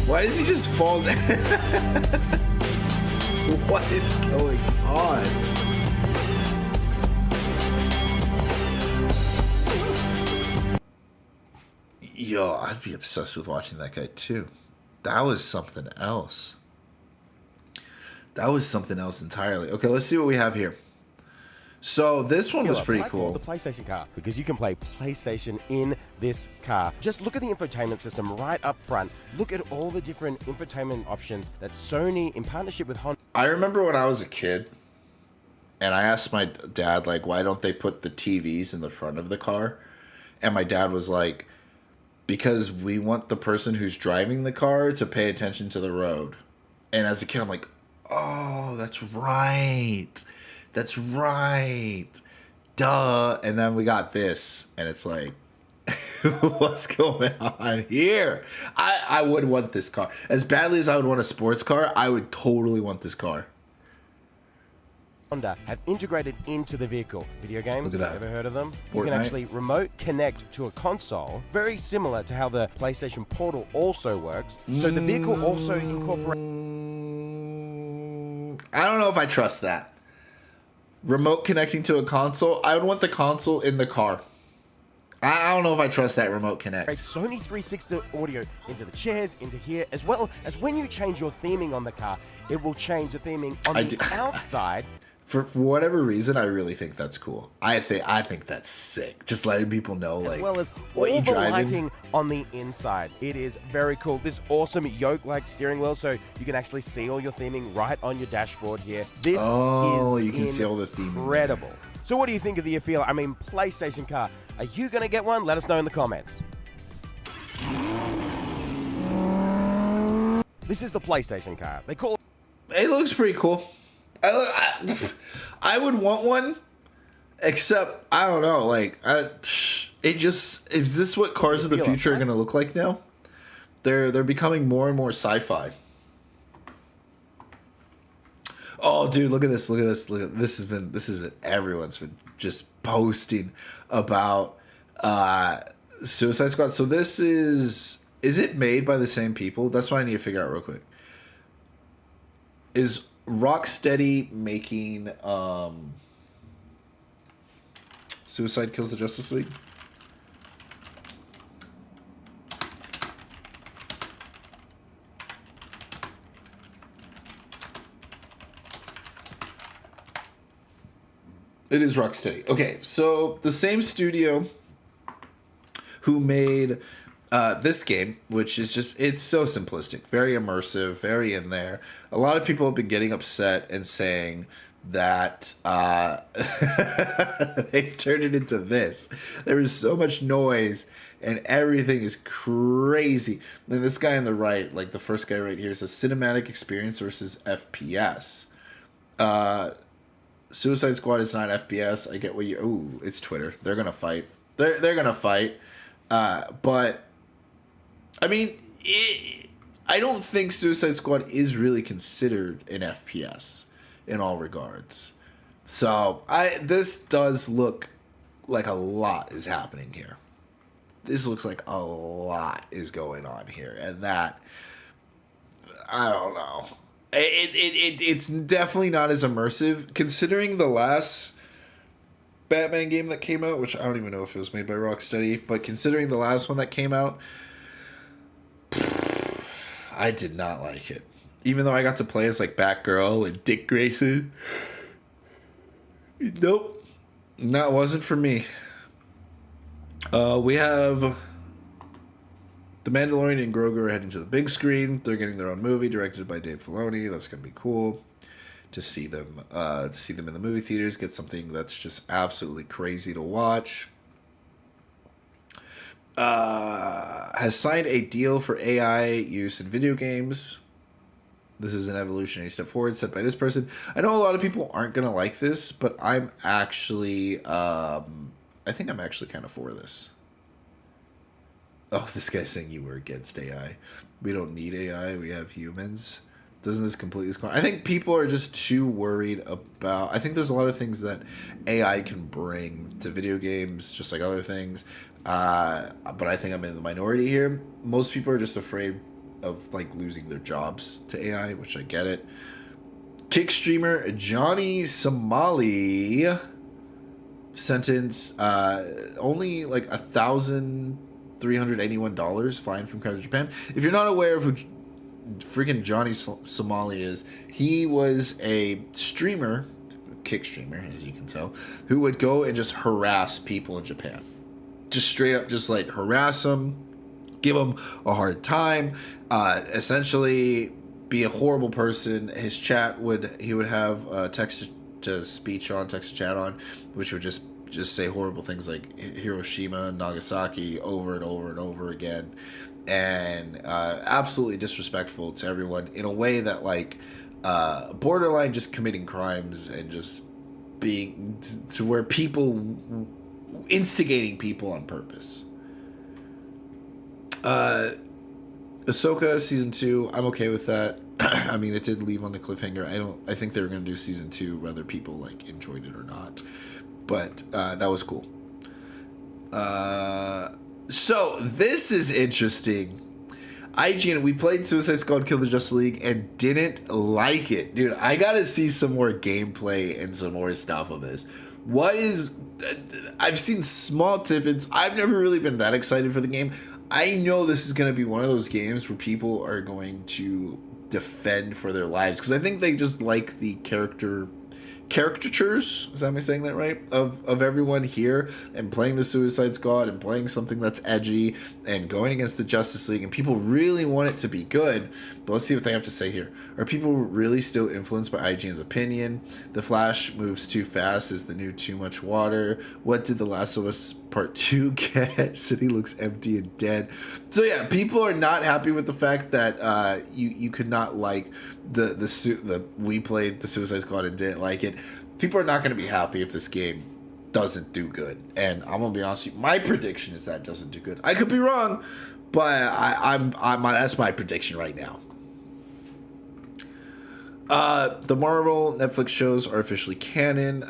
Why does he just fall down? What is going on? Yo, I'd be obsessed with watching that guy too. That was something else. That was something else entirely. Okay, let's see what we have here. So this one was pretty cool. The PlayStation car, because you can play PlayStation in this car. Just look at the infotainment system right up front. Look at all the different infotainment options that Sony, in partnership with Honda. I remember when I was a kid, and I asked my dad, like, why don't they put the TVs in the front of the car? And my dad was like, because we want the person who's driving the car to pay attention to the road. And as a kid, I'm like, oh, that's right. That's right. Duh. And then we got this, and it's like, what's going on here? I would want this car. As badly as I would want a sports car, I would totally want this car. Honda have integrated into the vehicle. Video games, Look at that. ever heard of them? You Fortnite. can actually remote connect to a console, very similar to how the PlayStation Portal also works. So the vehicle also incorporates... I don't know if I trust that. Remote connecting to a console, I would want the console in the car. I don't know if I trust that remote connect. Sony 360 audio into the chairs, into here, as well as when you change your theming on the car, it will change the theming on the outside. For whatever reason, I really think that's cool. I think that's sick. Just letting people know, like, As well as what all you the driving. lighting on the inside. It is very cool. This awesome yoke-like steering wheel, so you can actually see all your theming right on your dashboard here. This is you can see all the theming. incredible. So what do you think of the Afeela? I mean, PlayStation car. Are you going to get one? Let us know in the comments. This is the PlayStation car. They call It looks pretty cool. I would want one, except I don't know. Like, is this what cars of the future are going to look like now? They're becoming more and more sci-fi. Oh, dude, look at this! Look at this! Look at this! Everyone's been just posting about Suicide Squad. So this is it made by the same people? That's what I need to figure out real quick. Is Rocksteady making Suicide Kills the Justice League? It is Rocksteady. Okay, so the same studio who made this game, which is just, it's so simplistic, very immersive, very in there. A lot of people have been getting upset and saying that they've turned it into this. There is so much noise and everything is crazy. And this guy on the right, like the first guy right here, says cinematic experience versus FPS. Suicide Squad is not FPS. I get what you... Ooh, it's Twitter. They're going to fight. They're going to fight. But, I mean, I don't think Suicide Squad is really considered an FPS in all regards. So, this does look like a lot is happening here. This looks like a lot is going on here. And that... I don't know. It's definitely not as immersive, considering the last Batman game that came out, which I don't even know if it was made by Rocksteady, but considering the last one that came out, I did not like it. Even though I got to play as like Batgirl and Dick Grayson. Nope. That wasn't for me. We have The Mandalorian and Grogu are heading to the big screen. They're getting their own movie directed by Dave Filoni. That's gonna be cool to see them in the movie theaters. Get something that's just absolutely crazy to watch. Has signed a deal for AI use in video games. This is an evolutionary step forward set by this person. I know a lot of people aren't gonna like this, but I'm actually I think I'm actually kind of for this. Oh, this guy's saying you were against AI. We don't need AI. We have humans. Doesn't this completely... I think people are just too worried about... I think there's a lot of things that AI can bring to video games, just like other things. But I think I'm in the minority here. Most people are just afraid of like losing their jobs to AI, which I get it. Kick streamer Johnny Somali sentence only like $1,381 fine from Kaiser Japan. If you're not aware of who freaking Johnny Somali is, he was a streamer, kick streamer as you can tell, who would go and just harass people in Japan. Just straight up just like harass them, give them a hard time, essentially be a horrible person. His chat he would have text to speech on, text to chat on, which would just say horrible things like Hiroshima, Nagasaki over and over and over again, and absolutely disrespectful to everyone in a way that like borderline just committing crimes and just being to where people instigating people on purpose. Ahsoka season 2, I'm okay with that. I mean, it did leave on the cliffhanger. I think they were going to do season 2 whether people like enjoyed it or not, but that was cool. So this is interesting. IGN, we played Suicide Squad Kill the Justice League and didn't like it. Dude, I gotta see some more gameplay and some more stuff of this. what is... I've seen small tidbits. I've never really been that excited for the game. I know this is going to be one of those games where people are going to defend for their lives, because I think they just like the caricatures, is that me saying that right, of everyone here, and playing the Suicide Squad and playing something that's edgy and going against the Justice League, and people really want it to be good. But let's see what they have to say here. Are people really still influenced by IGN's opinion? The Flash moves too fast is the new too much water. What did The Last of Us Part 2 get? City looks empty and dead. So yeah, people are not happy with the fact that you could not like we played the Suicide Squad and didn't like it. People are not going to be happy if this game doesn't do good. And I'm going to be honest with you, my prediction is that it doesn't do good. I could be wrong, but I'm that's my prediction right now. The Marvel Netflix shows are officially canon.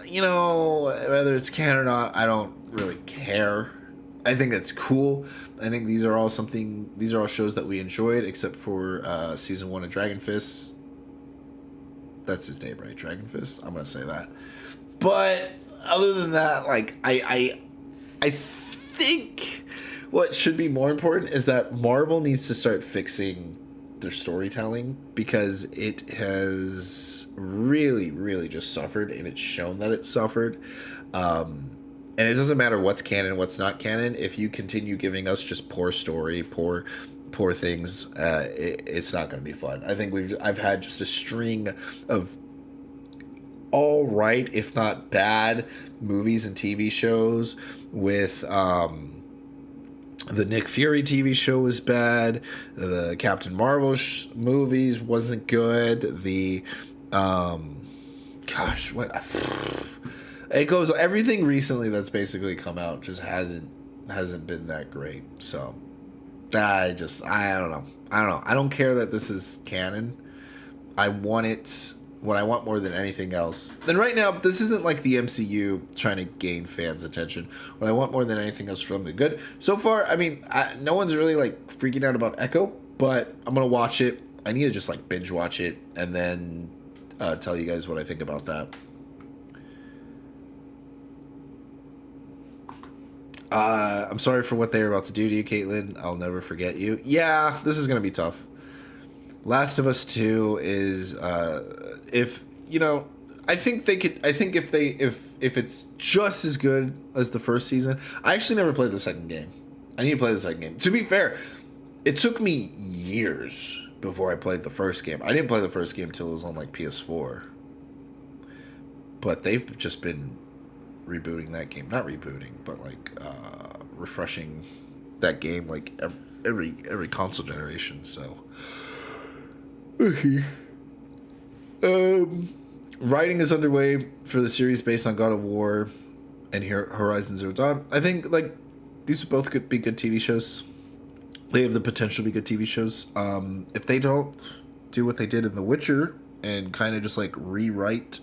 Whether it's canon or not, I don't really care. I think that's cool. I think these are all shows that we enjoyed, except for season 1 of Dragon Fist. That's his name, right? Dragon Fist? I'm gonna say that. But other than that, like I think what should be more important is that Marvel needs to start fixing their storytelling, because it has really, really just suffered, and it's shown that it suffered. And it doesn't matter what's canon, what's not canon. If you continue giving us just poor story, poor things, it's not going to be fun. I think I've had just a string of all right, if not bad, movies and TV shows. With the Nick Fury TV show was bad. The Captain Marvel movies wasn't good. The it goes, everything recently that's basically come out just hasn't been that great. So I don't know. I don't care that this is canon. I want it. What I want more than anything else. And right now, this isn't like the MCU trying to gain fans' attention. What I want more than anything else from the good. So far, I mean, no one's really like freaking out about Echo, but I'm gonna watch it. I need to just like binge watch it and then tell you guys what I think about that. I'm sorry for what they were about to do to you, Caitlin. I'll never forget you. Yeah, this is gonna be tough. Last of Us 2 is I think they could. I think if it's just as good as the first season. I actually never played the second game. I need to play the second game. To be fair, it took me years before I played the first game. I didn't play the first game until it was on like PS4. But they've just been rebooting that game. Not rebooting, but like refreshing that game like every console generation. So. Writing is underway for the series based on God of War and Horizon Zero Dawn. I think like these both could be good TV shows. They have the potential to be good TV shows. If they don't do what they did in The Witcher and kind of just like rewrite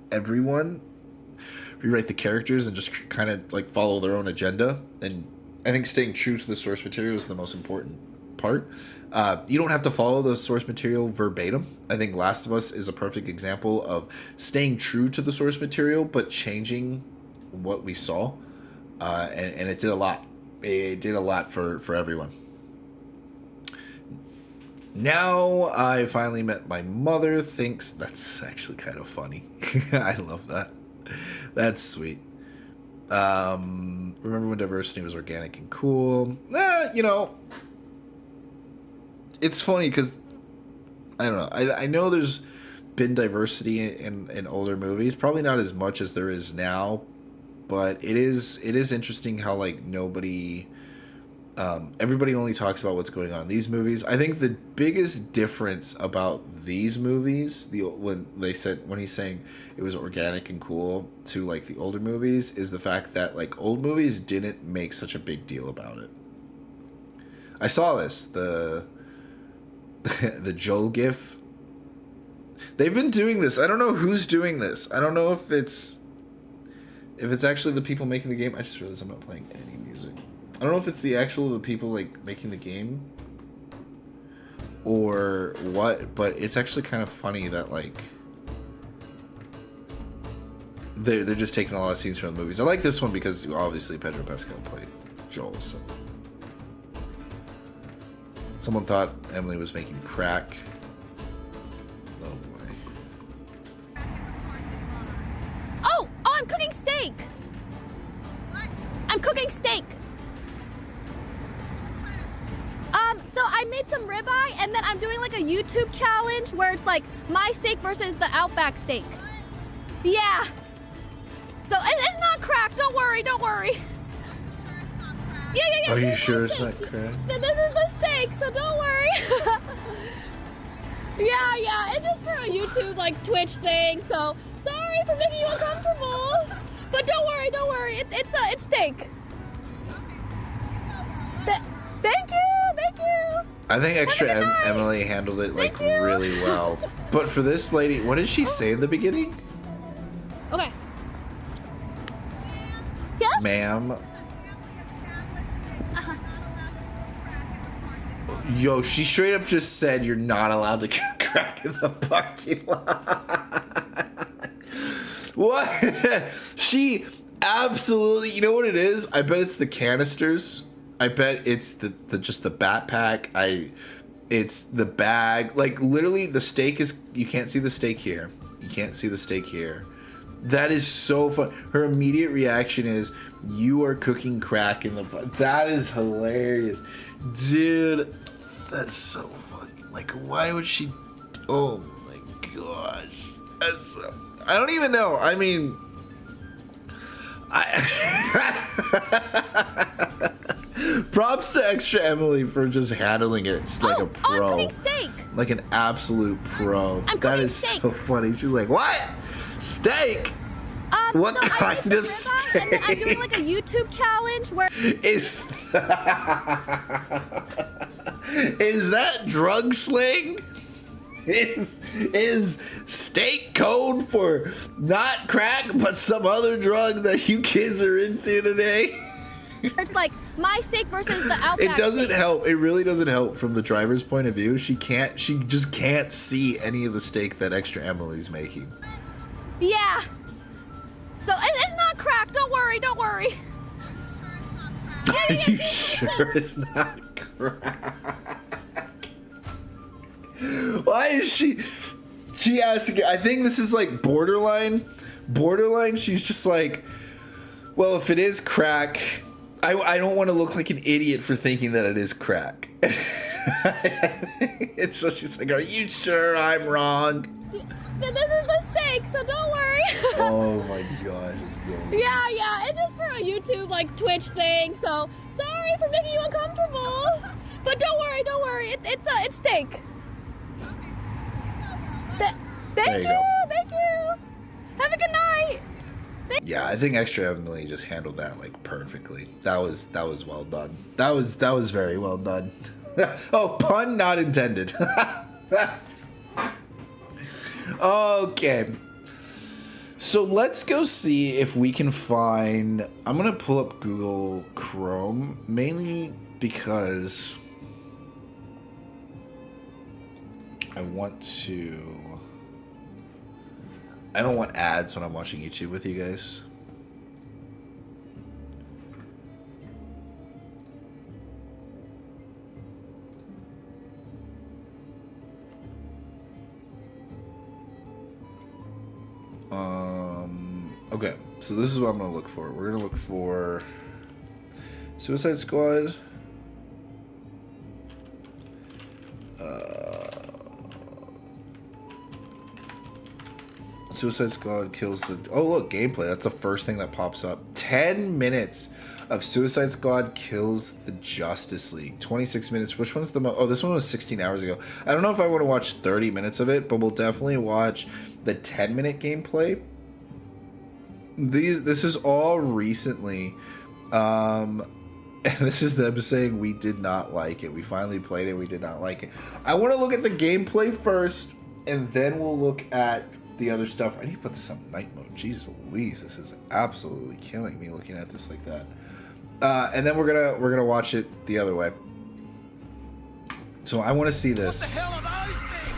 the characters and just kind of like follow their own agenda, and I think staying true to the source material is the most important part. You don't have to follow the source material verbatim. I think Last of Us is a perfect example of staying true to the source material, but changing what we saw. And it did a lot. It did a lot for everyone. Now I finally met my mother. Thinks that's actually kind of funny. I love that. That's sweet. Remember when diversity was organic and cool? It's funny because I don't know. I know there's been diversity in older movies, probably not as much as there is now, but it is interesting how like everybody only talks about what's going on in these movies. I think the biggest difference about these movies, when he's saying it was organic and cool to like the older movies, is the fact that like old movies didn't make such a big deal about it. I saw this the Joel gif. They've been doing this. I don't know who's doing this. I don't know if it's actually the people making the game. I just realized I'm not playing any music. I don't know if it's the people like making the game or what, but it's actually kind of funny that like they're just taking a lot of scenes from the movies. I like this one because obviously Pedro Pascal played Joel. So someone thought Emily was making crack. Oh boy. Oh, I'm cooking steak. I'm cooking steak. So I made some ribeye, and then I'm doing like a YouTube challenge where it's like my steak versus the Outback steak. Yeah. So it's not crack. Don't worry. Don't worry. Yeah. Are you This is sure my it's steak. not crack? This is the steak, so don't worry. Yeah. It's just for a YouTube like Twitch thing. So sorry for making you uncomfortable. But don't worry. It's steak. Thank you. I think extra Have a good night. Emily handled it like Thank you. really well. But for this lady, what did she say in the beginning? Okay. Yes? Ma'am. Yo, she straight up just said you're not allowed to crack in the parking lot. What? She absolutely, you know what it is? I bet it's the canisters. I bet it's the just the backpack. It's the bag. Like literally the steak is, you can't see the steak here. You can't see the steak here. That is so fun. Her immediate reaction is, you are cooking crack in the... That is hilarious. Dude, that's so fucking... Like, why would she... Oh my gosh. That's so... I don't even know. I mean... Props to Extra Emily for just handling it. It's like a pro. I'm cooking steak. Like an absolute pro. I'm That cooking is steak. so funny. She's like, what? Steak? What So I kind made of some ribeye, and then I'm doing like a YouTube challenge where Is is that drug slang? Is steak code for not crack but some other drug that you kids are into today? it's like my steak versus the Outback It doesn't steak. help. It really doesn't help from the driver's point of view. She just can't see any of the steak that Extra Emily's making. Yeah. So it's not crack. Don't worry. Are you sure it's not crack? Why is she asking? I think this is like borderline. She's just like, well, if it is crack, I don't want to look like an idiot for thinking that it is crack. And so she's like, are you sure I'm wrong? This is the steak, so don't worry. Oh my gosh, it's going. Yeah. It's just for a YouTube like Twitch thing. So sorry for making you uncomfortable. But don't worry. It's steak. There you go. Thank you. Have a good night. Yeah, I think Extra Emily just handled that like perfectly. That was well done. That was very well done. Oh, pun not intended. Okay. So let's go see if we can find... I'm going to pull up Google Chrome, mainly because I don't want ads when I'm watching YouTube with you guys. Okay, so this is what I'm gonna look for. We're gonna look for Suicide Squad. Suicide Squad kills the... Oh, look, gameplay. That's the first thing that pops up. 10 minutes of Suicide Squad kills the Justice League. 26 minutes. Which one's the most... Oh, this one was 16 hours ago. I don't know if I want to watch 30 minutes of it, but we'll definitely watch the 10-minute gameplay. This is all recently. And this is them saying we did not like it. We finally played it. We did not like it. I want to look at the gameplay first, and then we'll look at the other stuff. I need to put this on night mode. Jeez Louise, this is absolutely killing me looking at this like that. And then we're gonna watch it the other way. So I want to see this. What the hell are those things?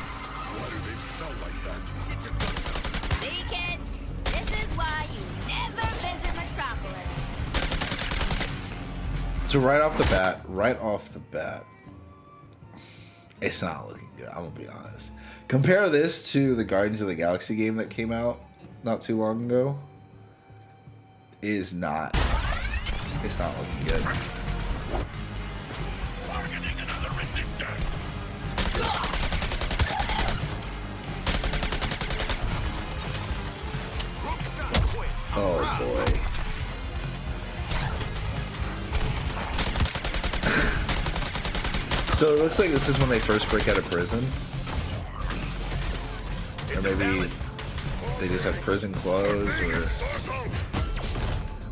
Why do they smell like that? See, kids, this is why So right off the bat, it's not looking good. I'm gonna be honest. Compare this to the Guardians of the Galaxy game that came out not too long ago. It's not looking good. Oh boy. So it looks like this is when they first break out of prison. Or maybe they just have prison clothes, or...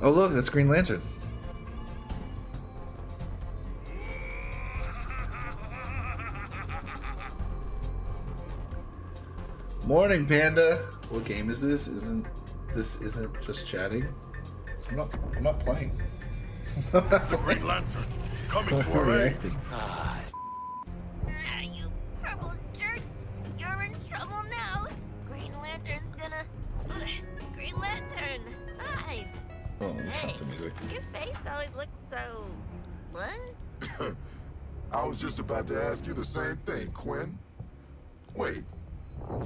Oh look, that's Green Lantern. Morning, Panda. What game is this? This isn't just chatting? I'm not playing. The Green Lantern coming for a Reacting. You purple jerks! You're in trouble now! Green Lantern's gonna... Green Lantern! Nice! Oh, stop the music. Your face always looks so... What? I was just about to ask you the same thing, Quinn. Wait,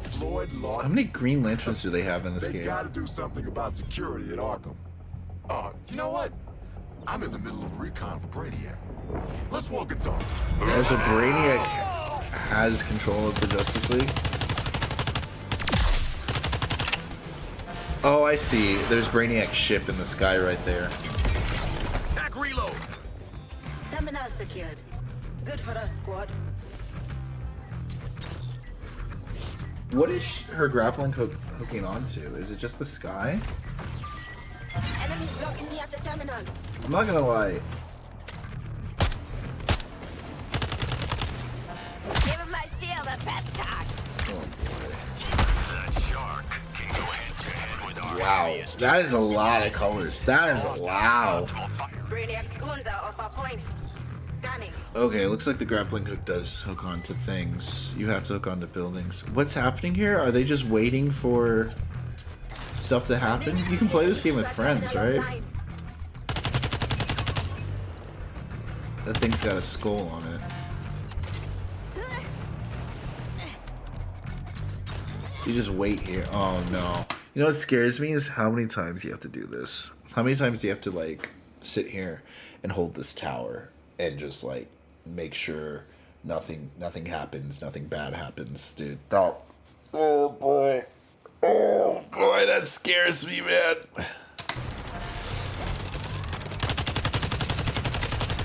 Floyd How Lawton? many Green Lanterns do they have in this They game? gotta do something about security at Arkham. You know what? I'm in the middle of a recon for Brainiac. Let's walk and talk. As a Brainiac has control of the Justice League. Oh, I see. There's Brainiac's ship in the sky right there. Attack reload! Terminal secured. Good for us, squad. What is her grappling hook hooking onto? Is it just the sky? Enemies blocking me at the terminal. I'm not gonna lie. Give him my shield a pep talk! Wow, that is a lot of colors. That is wow. Brainiac's goons are off our point. Scanning. Okay, it looks like the grappling hook does hook onto things. You have to hook onto buildings. What's happening here? Are they just waiting for stuff to happen? You can play this game with friends, right? That thing's got a skull on it. You just wait here. Oh no. You know what scares me is how many times you have to do this. How many times do you have to like sit here and hold this tower and just like make sure nothing happens, nothing bad happens, dude. Oh boy. Oh boy, that scares me, man.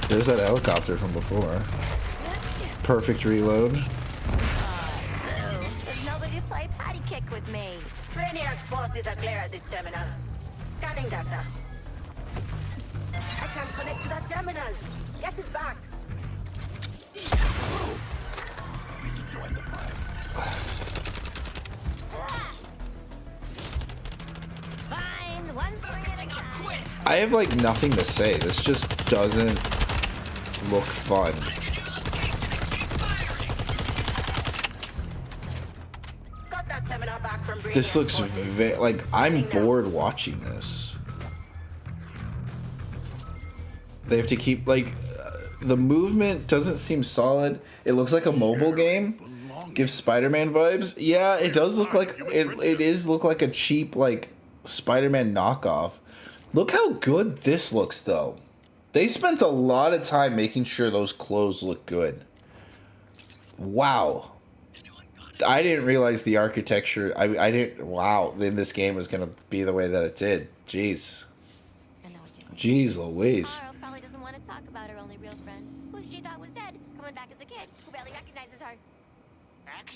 There's that helicopter from before. Perfect reload. There's nobody to play patty kick with me. Brainiac's forces are clear at this terminal. Scanning data. I can't connect to that terminal. Get it back. Fine, one swing at a time. I have like nothing to say. This just doesn't look fun. Got that terminal back from Brainiac's This looks forces. like I'm bored watching this. They have to keep like the movement doesn't seem solid. It looks like a mobile game. Gives Spider-Man vibes. Yeah, it does look like it is look like a cheap like Spider-Man knockoff. Look how good this looks though. They spent a lot of time making sure those clothes look good. Wow. I didn't realize the architecture. I didn't. Wow, then this game was gonna be the way that it did. Jeez. I know what you mean. Jeez Louise. Carl probably doesn't want to talk about her only real friend, who she thought was dead, coming back as a kid, who barely recognizes her.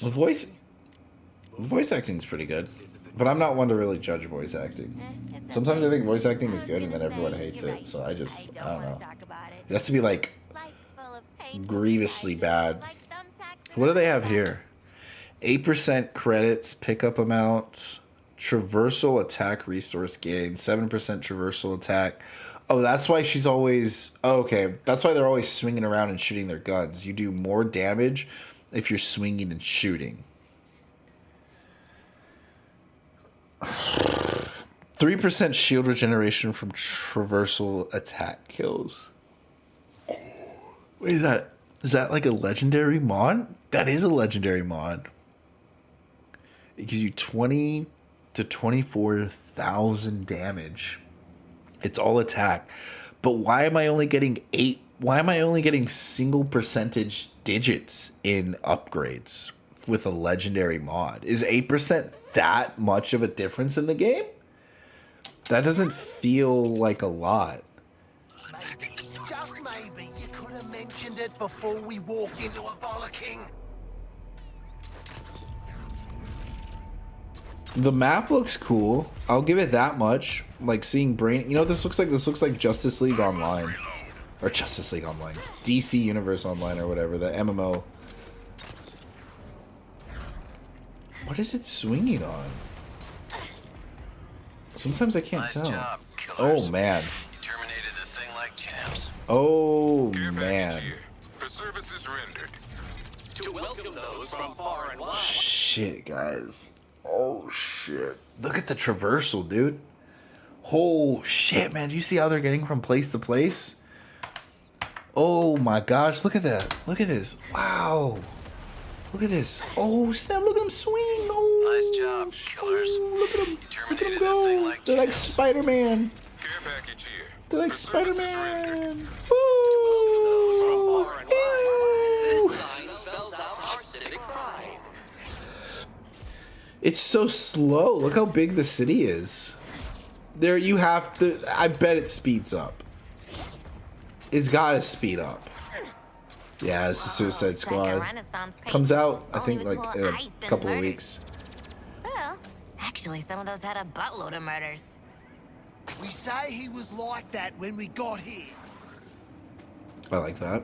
The voice acting is pretty good, but I'm not one to really judge voice acting. It's Sometimes okay. I think voice acting is I was good, and then gonna everyone say, hates you're it. right. So I don't wanna know. talk about it. It has to be like Life's full of painful grievously surprises, bad. like thumbtacks and What do they have thumbtacks. here? 8% credits, pickup amount, traversal attack resource gain, 7% traversal attack. Oh, that's why she's always... Oh, okay, that's why they're always swinging around and shooting their guns. You do more damage if you're swinging and shooting. 3% shield regeneration from traversal attack kills. Wait, is that? Is that like a legendary mod? That is a legendary mod. It gives you 20 to 24,000 damage. It's all attack. But why am I only getting 8? Why am I only getting single percentage digits in upgrades with a legendary mod? Is 8% that much of a difference in the game? That doesn't feel like a lot. Maybe, just maybe, you could have mentioned it before we walked into a bollocking. The map looks cool. I'll give it that much. Like seeing Brain, you know what this looks like? This looks like Justice League Online. Or Justice League Online. DC Universe Online or whatever, the MMO. What is it swinging on? Sometimes I can't tell. Job, oh man. You terminated the thing like champs. Oh man. For services rendered. To welcome those from far and wide. Shit, guys. Oh shit. Look at the traversal, dude. Oh shit, man. Do you see how they're getting from place to place? Oh my gosh, look at that. Look at this. Wow. Look at this. Oh snap, look at them swing. Oh, Nice job, killers. look at them. You Look at them terminated the thing go. like They're like champs. Spider-Man. Care package here. They're like For services Spider-Man. rendered. Woo! Far and Ew. wide. This sign spells out our civic pride. It's so slow. Look how big the city is. There you have to. I bet it speeds up. It's gotta speed up. Yeah, this is Suicide It's like a Squad. Renaissance Comes painting, out, I only think, with like more in ice a and couple of murders. weeks. Well, actually, some of those had a buttload of murders. We say he was like that when we got here. I like that.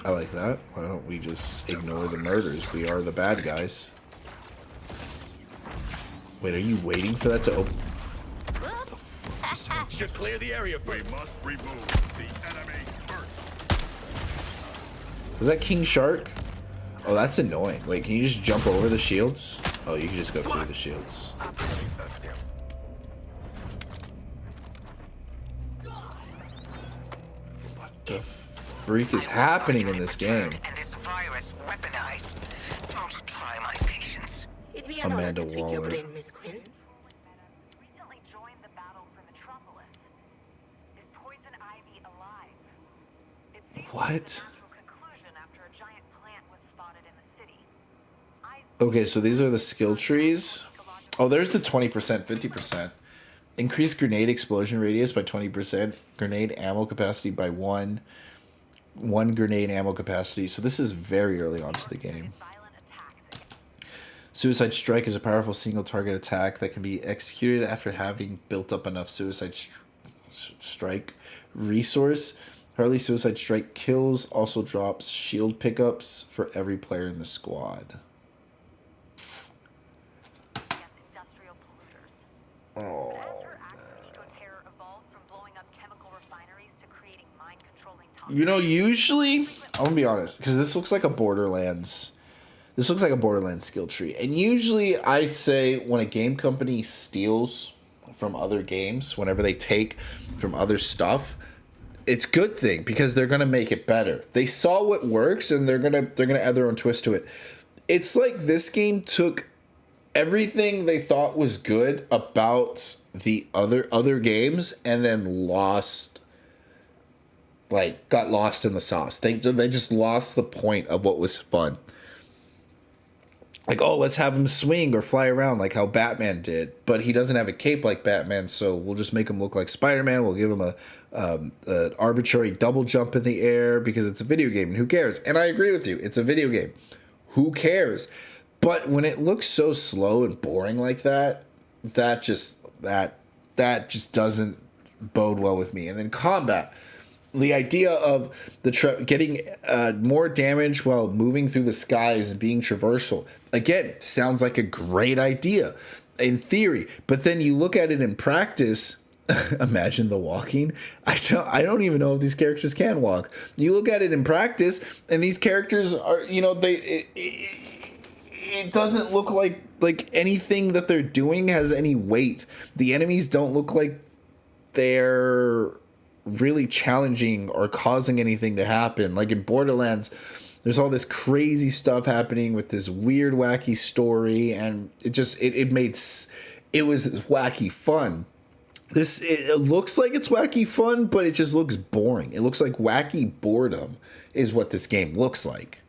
I like that. Why don't we just ignore the murders? We are the bad guys. Wait, are you waiting for that to open? Should clear the area. We must remove the enemy first. Was that King Shark? Oh, that's annoying. Wait, can you just jump over the shields? Oh, you can just go through the shields. What the freak is happening in this game? And this virus weaponized. Don't try my patience. It'd be an honor Amanda to take your Waller. blame, Miss Quinn. Recently joined the battle for Metropolis. Is Poison Ivy alive? It seems What? like a natural conclusion after a giant plant was spotted in the city. Okay, so these are the skill trees. Oh, there's the 20%, 50%. Increase grenade explosion radius by 20%. Grenade ammo capacity by 1. 1 grenade ammo capacity. So this is very early on to the game. Suicide Strike is a powerful single target attack that can be executed after having built up enough Suicide Strike resource. Harley Suicide Strike kills also drops shield pickups for every player in the squad. Industrial polluters. Oh, After acts of eco-terror evolved from blowing up chemical refineries to creating mind-controlling toxins. you know, usually I'm gonna be honest, because this looks like a Borderlands. This looks like a Borderlands skill tree, and usually I say when a game company steals from other games, whenever they take from other stuff, it's a good thing because they're gonna make it better. They saw what works, and they're gonna add their own twist to it. It's like this game took everything they thought was good about the other games and then got lost in the sauce. They just lost the point of what was fun. Like, oh, let's have him swing or fly around like how Batman did, but he doesn't have a cape like Batman, so we'll just make him look like Spider-Man. We'll give him an arbitrary double jump in the air because it's a video game, and who cares? And I agree with you, it's a video game. Who cares? But when it looks so slow and boring like that, that just doesn't bode well with me. And then combat. The idea of getting more damage while moving through the skies and being traversal, again, sounds like a great idea in theory. But then you look at it in practice. Imagine the walking. I don't even know if these characters can walk. You look at it in practice, and these characters are, it doesn't look like anything that they're doing has any weight. The enemies don't look like they're really challenging or causing anything to happen. Like in Borderlands, there's all this crazy stuff happening with this weird, wacky story, and it was wacky fun. It looks like it's wacky fun, but it just looks boring. It looks like wacky boredom is what this game looks like.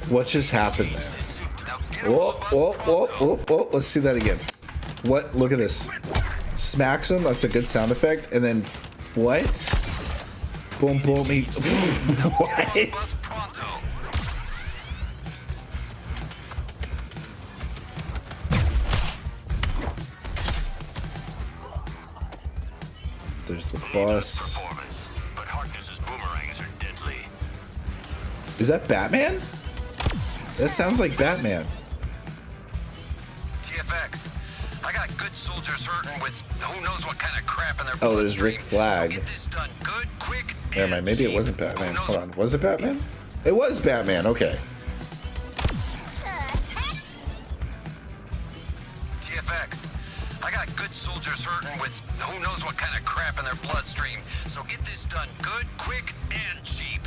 What just happened there? Whoa, whoa, whoa, whoa, whoa. Let's see that again. What? Look at this. Smacks him. That's a good sound effect. And then, what? Boom, boom. He, what? There's the bus. Is that Batman? That sounds like Batman. TFX, I got good soldiers hurting with who knows what kind of crap in their Oh, there's Rick Flag. Get this done good, quick, Never mind, maybe it wasn't Batman. Hold on, was it Batman? It was Batman, okay. TFX, I got good soldiers hurting with who knows what kind of crap in their bloodstream. So get this done good, quick, and cheap.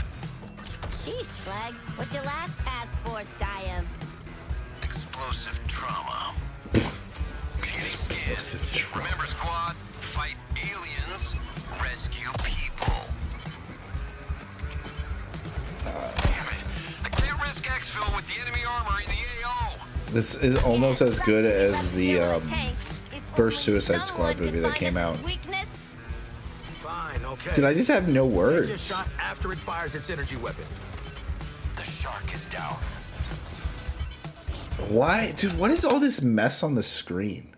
Sheesh, Flag. What'd your last task force die of? Explosive trauma. Explosive trauma. Remember, squad? Fight aliens, rescue people. Damn it. I can't risk exfil with the enemy armor in the AO. This is almost as good as the first Suicide Squad movie that came out. Fine, okay. Did I just have no Take your words? shot after it fires its energy weapon. The shark is down. Why? Dude, what is all this mess on the screen?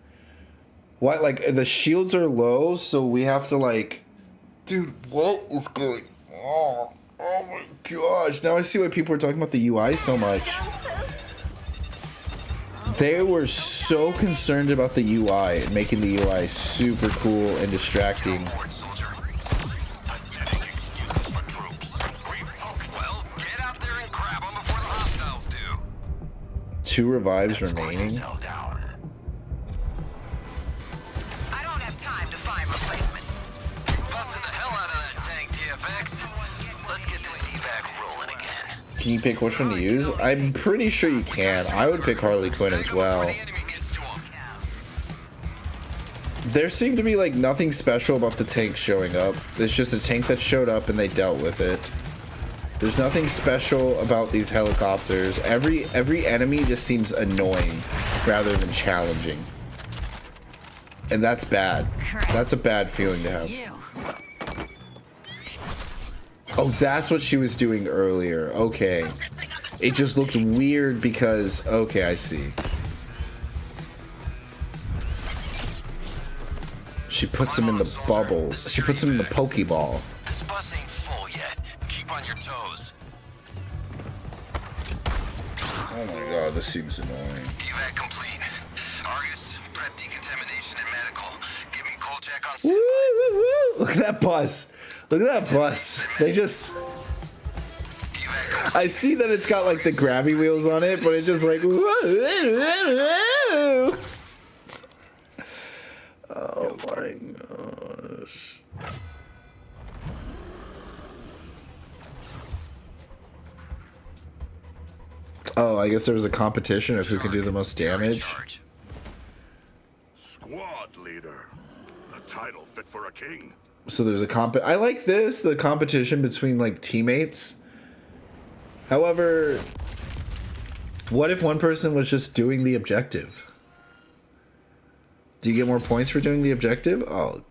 Why, like, the shields are low, so we have to, like... Dude, what is going on? Oh my gosh. Now I see why people are talking about the UI so much. They were so concerned about the UI, making the UI super cool and distracting. Well, get out there and grab them before the hostiles do. 2 revives remaining. I don't have time to find replacements. Busted the hell out of that tank, TFX. Let's get this evac rolling again. Can you pick which one to use? I'm pretty sure you can. I would pick Harley Quinn as well. There seemed to be like nothing special about the tank showing up. It's just a tank that showed up and they dealt with it. There's nothing special about these helicopters. Every enemy just seems annoying rather than challenging. And that's bad. That's a bad feeling to have. Oh, that's what she was doing earlier. Okay. It just looked weird because... Okay, I see. She puts him in the bubble. She puts him in the Pokeball. This bus ain't full yet. Keep on your toes. Oh my god, this seems annoying. Evac complete. Argus, prep decontamination and medical. Give me Kolchak on Woo, woo, woo. Look at that bus. Look at that bus. They just... I see that it's got like the gravity wheels on it, but it's just like... Oh my gosh. Oh, I guess there was a competition of who can do the most damage. Squad leader. A title fit for a king. So there's a I like this, the competition between like teammates. However, what if one person was just doing the objective? Do you get more points for doing the objective? Oh,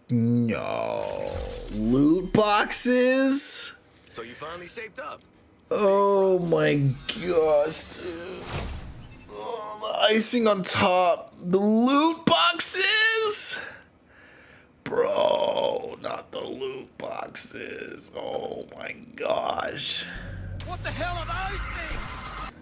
no. Loot boxes? So you finally shaped up. Oh my gosh, dude. Oh, the icing on top. The loot boxes? Bro, not the loot boxes. Oh my gosh. What the hell are those things?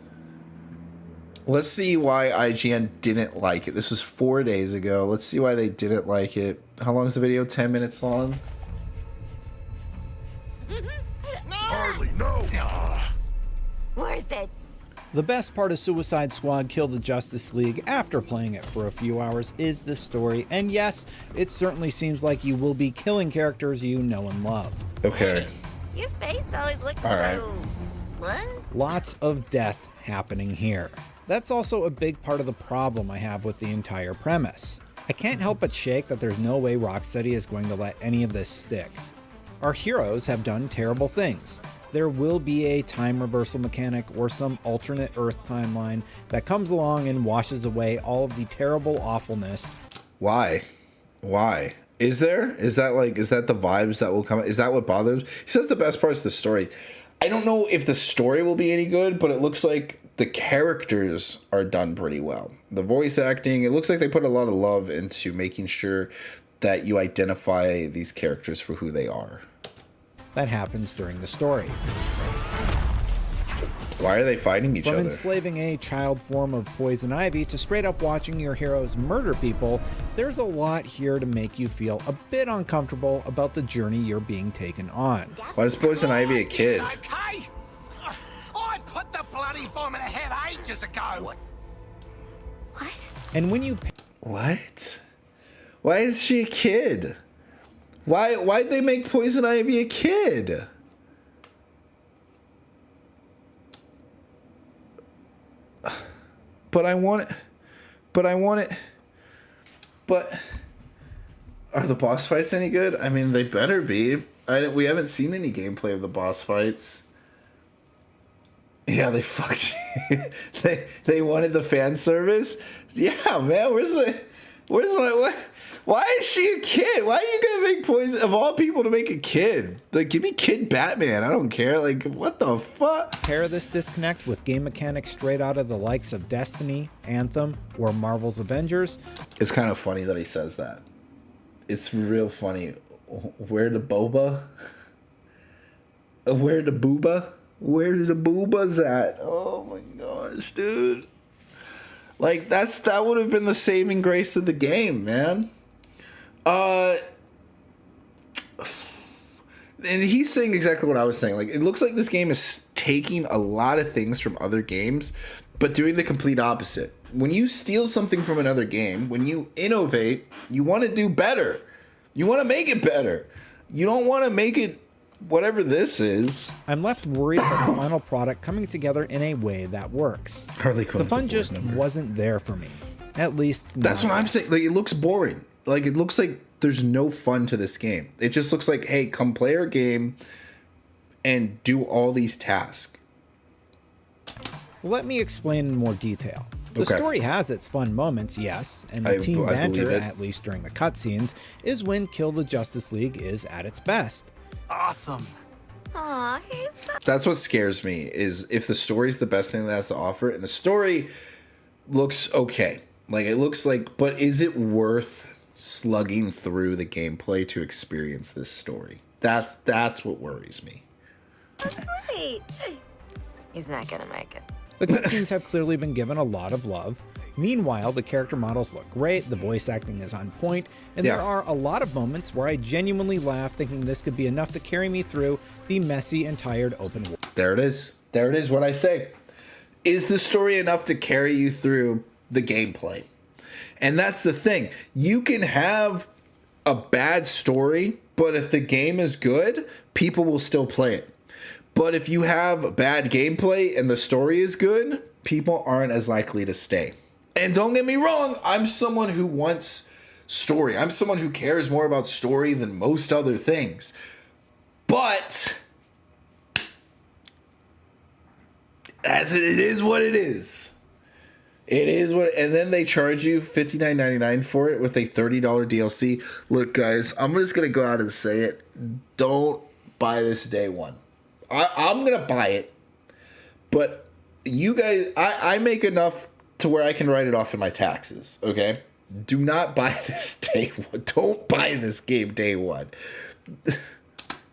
Let's see why IGN didn't like it. This was 4 days ago. Let's see why they didn't like it. How long is the video? 10 minutes long? Hardly, no. Worth it. The best part of Suicide Squad Kill the Justice League after playing it for a few hours is the story, and yes, it certainly seems like you will be killing characters you know and love. Okay. Your face always looks All right. so... What? Lots of death happening here. That's also a big part of the problem I have with the entire premise. I can't help but shake that there's no way Rocksteady is going to let any of this stick. Our heroes have done terrible things. There will be a time reversal mechanic or some alternate Earth timeline that comes along and washes away all of the terrible awfulness. Why? Why? Is there? Is that the vibes that will come? Is that what bothers? He says the best part is the story. I don't know if the story will be any good, but it looks like the characters are done pretty well. The voice acting, it looks like they put a lot of love into making sure that you identify these characters for who they are. That happens during the story. Why are they fighting each From other? enslaving a child form of Poison Ivy to straight up watching your heroes murder people, there's a lot here to make you feel a bit uncomfortable about the journey you're being taken on. Why is Poison Ivy a kid? Okay? I put the bloody bomb in her head ages ago. What? And when you... What? Why is she a kid? Why'd they make Poison Ivy a kid? But I want it. But are the boss fights any good? I mean, they better be. We haven't seen any gameplay of the boss fights. Yeah, they fucked. they wanted the fan service. Yeah, man. Where's my what? Why is she a kid? Why are you gonna make Poison of all people to make a kid? Like, give me Kid Batman. I don't care. Like, what the fuck? Pair this disconnect with game mechanics straight out of the likes of Destiny, Anthem, or Marvel's Avengers. It's kind of funny that he says that. It's real funny. Where the boba? Where the booba? Where the booba's at? Oh my gosh, dude. Like, that would have been the saving grace of the game, man. And he's saying exactly what I was saying. Like, it looks like this game is taking a lot of things from other games, but doing the complete opposite. When you steal something from another game, when you innovate, you want to do better. You want to make it better. You don't want to make it whatever this is. I'm left worried about the final product coming together in a way that works. Harley The fun just wasn't there for me. At least that's what I'm saying. Like, it looks boring. Like, it looks like there's no fun to this game. It just looks like, hey, come play our game and do all these tasks. Let me explain in more detail. The story has its fun moments, yes, and the team banter, at least during the cutscenes, is when Kill the Justice League is at its best. Awesome. Aw, he's so... That's what scares me, is if the story's the best thing that has to offer, and the story looks okay. Like, it looks like, but is it worth slugging through the gameplay to experience this story? That's what worries me. Wait. He's not gonna make it. The cutscenes have clearly been given a lot of love. Meanwhile, the character models look great, the voice acting is on point, and there are a lot of moments where I genuinely laugh thinking this could be enough to carry me through the messy and tired open world. There it is. There it is, what I say. Is the story enough to carry you through the gameplay? And that's the thing. You can have a bad story, but if the game is good, people will still play it. But if you have bad gameplay and the story is good, people aren't as likely to stay. And don't get me wrong, I'm someone who wants story. I'm someone who cares more about story than most other things. But as it is what it is. It is what, and then they charge you $59.99 for it with a $30 DLC. Look, guys, I'm just gonna go out and say it. Don't buy this day one. I'm gonna buy it, but you guys, I make enough to where I can write it off in my taxes. Okay, do not buy this day one. Don't buy this game day one.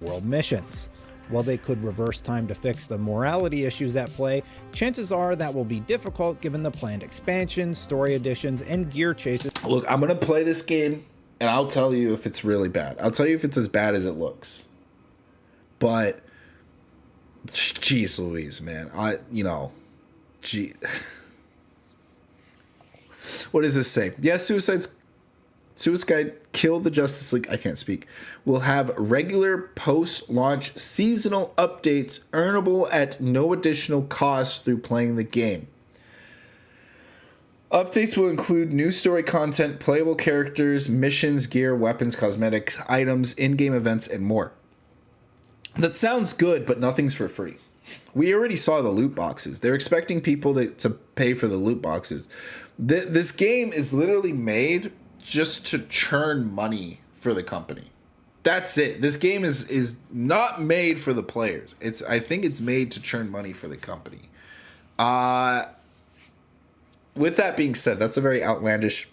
World missions. While they could reverse time to fix the morality issues at play, chances are that will be difficult given the planned expansions, story additions, and gear chases. Look, I'm gonna play this game, and I'll tell you if it's really bad. I'll tell you if it's as bad as it looks. But, jeez Louise, man, gee. What does this say? Yes, Suicide Kill the Justice League, I can't speak, will have regular post-launch seasonal updates earnable at no additional cost through playing the game. Updates will include new story content, playable characters, missions, gear, weapons, cosmetics, items, in-game events, and more. That sounds good, but nothing's for free. We already saw the loot boxes. They're expecting people to pay for the loot boxes. This game is literally made just to churn money for the company. That's it. This game is not made for the players. I think it's made to churn money for the company. With that being said, that's a very outlandish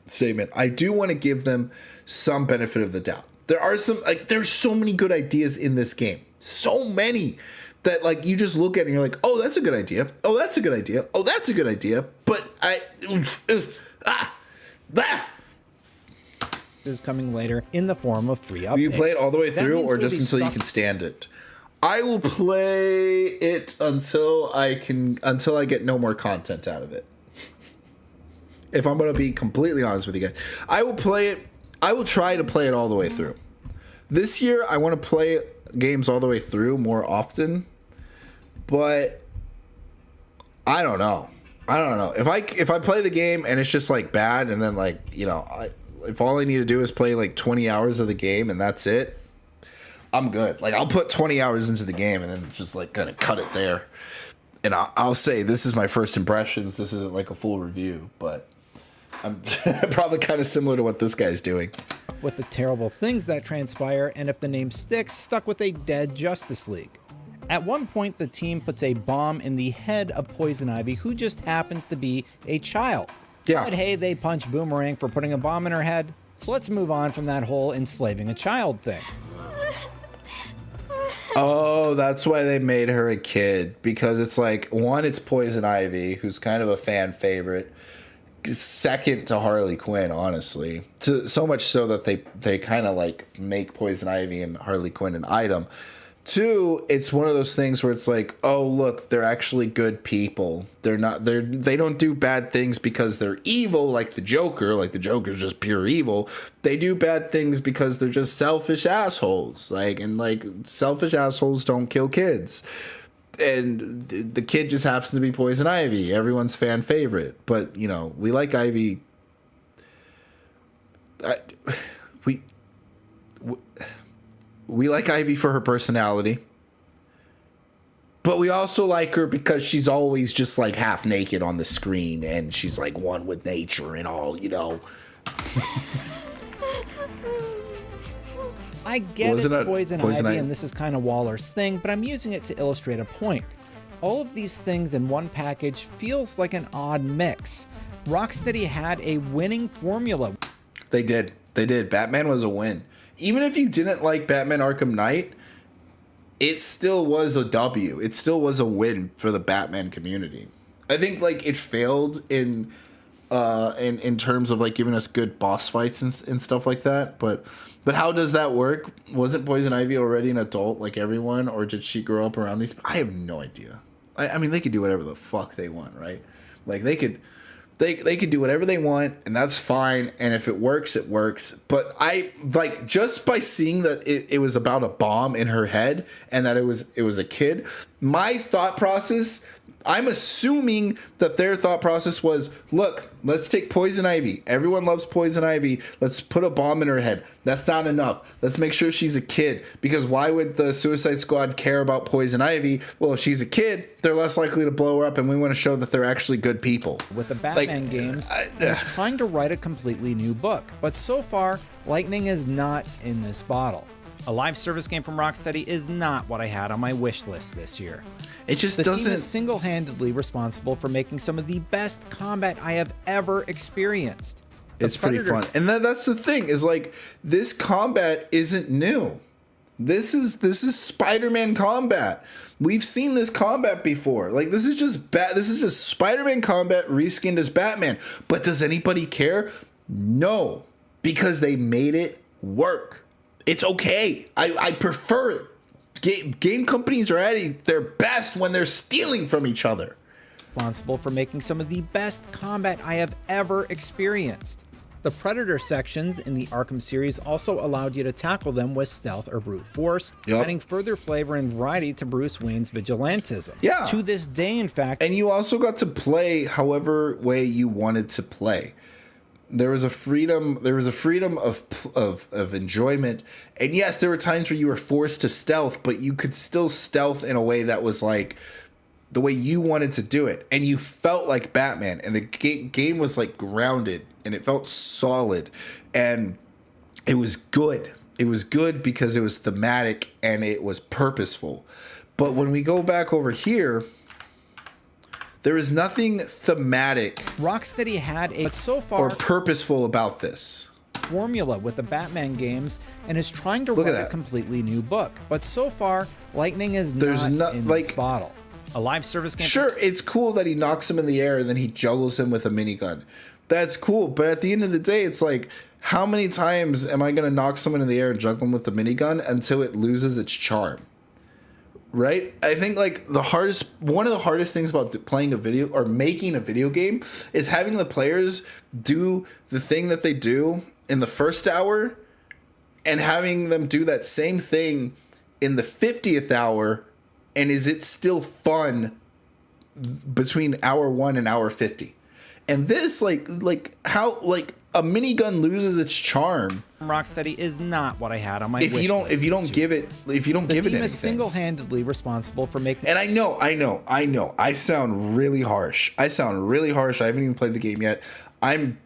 statement. I do want to give them some benefit of the doubt. There's so many good ideas in this game. So many that like you just look at it and you're like, oh, that's a good idea. Oh, that's a good idea. Oh, that's a good idea. But is coming later in the form of free updates. Will you play it all the way That through, means or we'll just be until you stuck- can stand it? I will play it until I get no more content out of it. If I'm going to be completely honest with you guys, I will play it. I will try to play it all the way through. This year, I want to play games all the way through more often, but I don't know. If I play the game and it's just like bad, and then like if all I need to do is play like 20 hours of the game and that's it, I'm good. Like I'll put 20 hours into the game and then just like kind of cut it there. And I'll say this is my first impressions. This isn't like a full review, but I'm probably kind of similar to what this guy's doing. With the terrible things that transpire, and if the name sticks, stuck with a dead Justice League. At one point, the team puts a bomb in the head of Poison Ivy, who just happens to be a child. Yeah. But hey, they punch Boomerang for putting a bomb in her head. So let's move on from that whole enslaving a child thing. Oh, that's why they made her a kid. Because it's like, one, it's Poison Ivy, who's kind of a fan favorite. Second to Harley Quinn, honestly. So much so that they kind of like make Poison Ivy and Harley Quinn an item. Two, it's one of those things where it's like, oh look, they're actually good people. They don't do bad things because they're evil like the Joker. Like the Joker's just pure evil. They do bad things because they're just selfish assholes. Like selfish assholes don't kill kids. And the kid just happens to be Poison Ivy, everyone's fan favorite. But we like Ivy. We like Ivy for her personality, but we also like her because she's always just like half naked on the screen, and she's like one with nature and all. I get Wasn't it's it Poison Poison Ivy, Ivy? and this is kind of Waller's thing, but I'm using it to illustrate a point. All of these things in one package feels like an odd mix. Rocksteady had a winning formula. They did. Batman was a win. Even if you didn't like Batman Arkham Knight, it still was a W. It still was a win for the Batman community. I think like it failed in terms of like giving us good boss fights and stuff like that. But how does that work? Wasn't Poison Ivy already an adult like everyone, or did she grow up around these? I have no idea. I mean, they could do whatever the fuck they want, right? Like they could do whatever they want, and that's fine. And if it works, it works. But I like just by seeing that it was about a bomb in her head and that it was a kid. My thought process, I'm assuming that their thought process was, look, let's take Poison Ivy. Everyone loves Poison Ivy. Let's put a bomb in her head. That's not enough. Let's make sure she's a kid. Because why would the Suicide Squad care about Poison Ivy? Well, if she's a kid, they're less likely to blow her up, and we want to show that they're actually good people. With the Batman games, I was trying to write a completely new book, but so far, lightning is not in this bottle. A live service game from Rocksteady is not what I had on my wish list this year. It just the doesn't. team is single-handedly responsible for making some of the best combat I have ever experienced. It's pretty fun. And that's the thing, is like, this combat isn't new. This is Spider-Man combat. We've seen this combat before. Like, this is just Spider-Man combat reskinned as Batman. But does anybody care? No, because they made it work. It's okay. I prefer it. Game companies are at their best when they're stealing from each other. Responsible for making some of the best combat I have ever experienced. The Predator sections in the Arkham series also allowed you to tackle them with stealth or brute force, adding further flavor and variety to Bruce Wayne's vigilantism. Yeah. To this day, in fact. And you also got to play however way you wanted to play. There was a freedom of enjoyment. And yes, there were times where you were forced to stealth, but you could still stealth in a way that was like the way you wanted to do it. And you felt like Batman, and the game was like grounded, and it felt solid, and it was good. It was good because it was thematic and it was purposeful. But when we go back over here, there is nothing thematic Rocksteady had a so far or purposeful about this formula with the Batman games and is trying to write a completely new book. But so far, lightning is not in this bottle. A live service game. Sure, it's cool that he knocks him in the air and then he juggles him with a minigun. That's cool, but at the end of the day, it's like, how many times am I going to knock someone in the air and juggle them with the minigun until it loses its charm? Right? I think like one of the hardest things about playing a video or making a video game is having the players do the thing that they do in the first hour and having them do that same thing in the 50th hour. And is it still fun between hour 1 and hour 50? And this, like how a minigun loses its charm. Rocksteady is not what I had on my if you don't give it anything. The team is single-handedly responsible for making. And I know. I sound really harsh. I haven't even played the game yet. I'm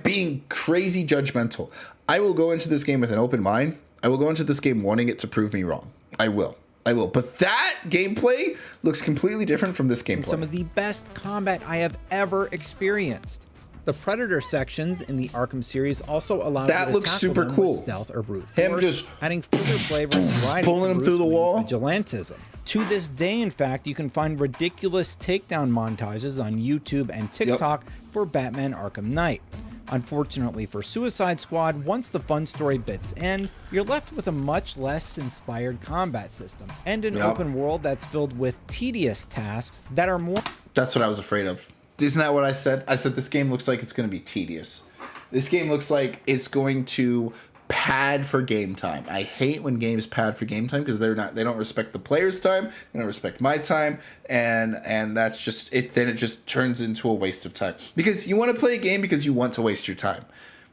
being crazy judgmental. I will go into this game with an open mind. I will go into this game wanting it to prove me wrong. I will. But that gameplay looks completely different from this gameplay. Some of the best combat I have ever experienced. The Predator sections in the Arkham series also allowed that you to looks tackle super them cool. With stealth or brute force, Him just adding further flavor and variety pulling him through the wall. Vigilantism. To this day, in fact, you can find ridiculous takedown montages on YouTube and TikTok for Batman Arkham Knight. Unfortunately for Suicide Squad, once the fun story bits end, you're left with a much less inspired combat system and an open world that's filled with tedious tasks that are more. That's what I was afraid of. Isn't that what I said? I said this game looks like it's going to be tedious. This game looks like it's going to pad for game time. I hate when games pad for game time because they don't respect the player's time, they don't respect my time, and that's just it. Then it just turns into a waste of time because you want to play a game because you want to waste your time.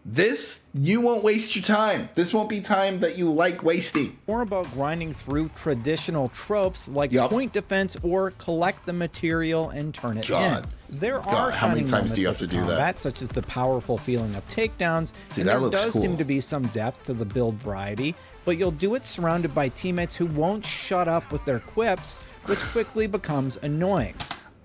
This, you won't waste your time. This won't be time that you like wasting. More about grinding through traditional tropes like point defense or collect the material and turn it in. There are how many times do you have to do that? Such as the powerful feeling of takedowns. See, and that there looks does cool. seem to be some depth to the build variety, but you'll do it surrounded by teammates who won't shut up with their quips, which quickly becomes annoying.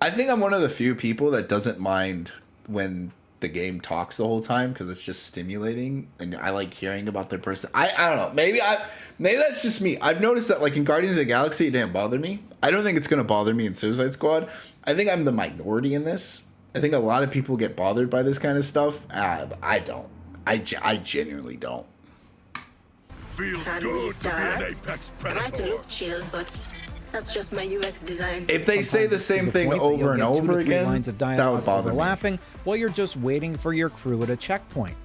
I think I'm one of the few people that doesn't mind when the game talks the whole time because it's just stimulating and I like hearing about their person. I don't know. Maybe that's just me. I've noticed that like in Guardians of the Galaxy, it didn't bother me. I don't think it's going to bother me in Suicide Squad. I think I'm the minority in this. I think a lot of people get bothered by this kind of stuff. I don't. I genuinely don't. Feels good to be an apex predator. Might look chill, but that's just my UX design. If they say the same thing over and over again, lines of that dialogue would bother me. overlapping while you're just waiting for your crew at a checkpoint.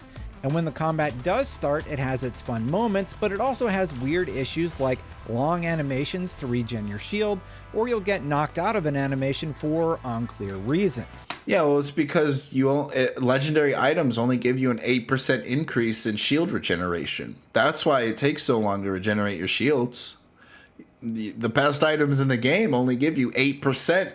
And when the combat does start, it has its fun moments, but it also has weird issues like long animations to regen your shield, or you'll get knocked out of an animation for unclear reasons. Yeah, well, it's because legendary items only give you an 8% increase in shield regeneration. That's why it takes so long to regenerate your shields. The best items in the game only give you 8%.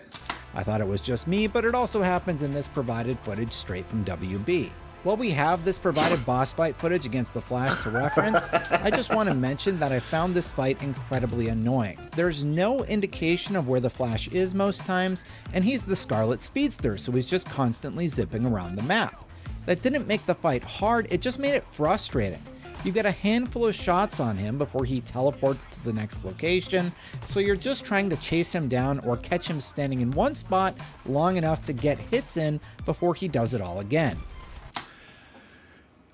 I thought it was just me, but it also happens in this provided footage straight from WB. While we have this provided boss fight footage against the Flash to reference, I just want to mention that I found this fight incredibly annoying. There's no indication of where the Flash is most times, and he's the Scarlet Speedster, so he's just constantly zipping around the map. That didn't make the fight hard, it just made it frustrating. You get a handful of shots on him before he teleports to the next location, so you're just trying to chase him down or catch him standing in one spot long enough to get hits in before he does it all again.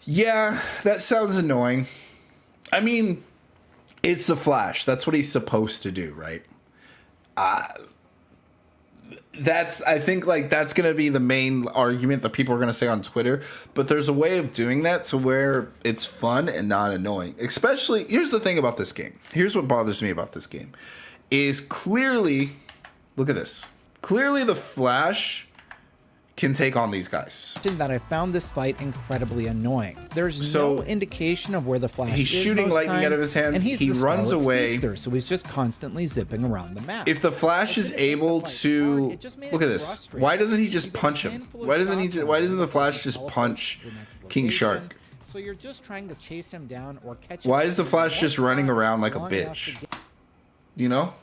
Yeah, that sounds annoying. I mean, it's the Flash. That's what he's supposed to do, right? I think like that's gonna be the main argument that people are gonna say on Twitter. But there's a way of doing that to where it's fun and not annoying. Especially, here's the thing about this game. Here's what bothers me about this game. Is clearly, look at this. Clearly the Flash can take on these guys. That I found this fight incredibly annoying. There's So, no indication of where the Flash he's is shooting most lightning times, out of his hands. and he's He the runs Scarlet away. Speedster, so he's just constantly zipping around the map. If the Flash is able to look at this, why doesn't he just punch him? Why doesn't the Flash just punch King Shark? So you're just trying to chase him down or catch him. Why is the Flash just running around like a long enough bitch? to get- You know?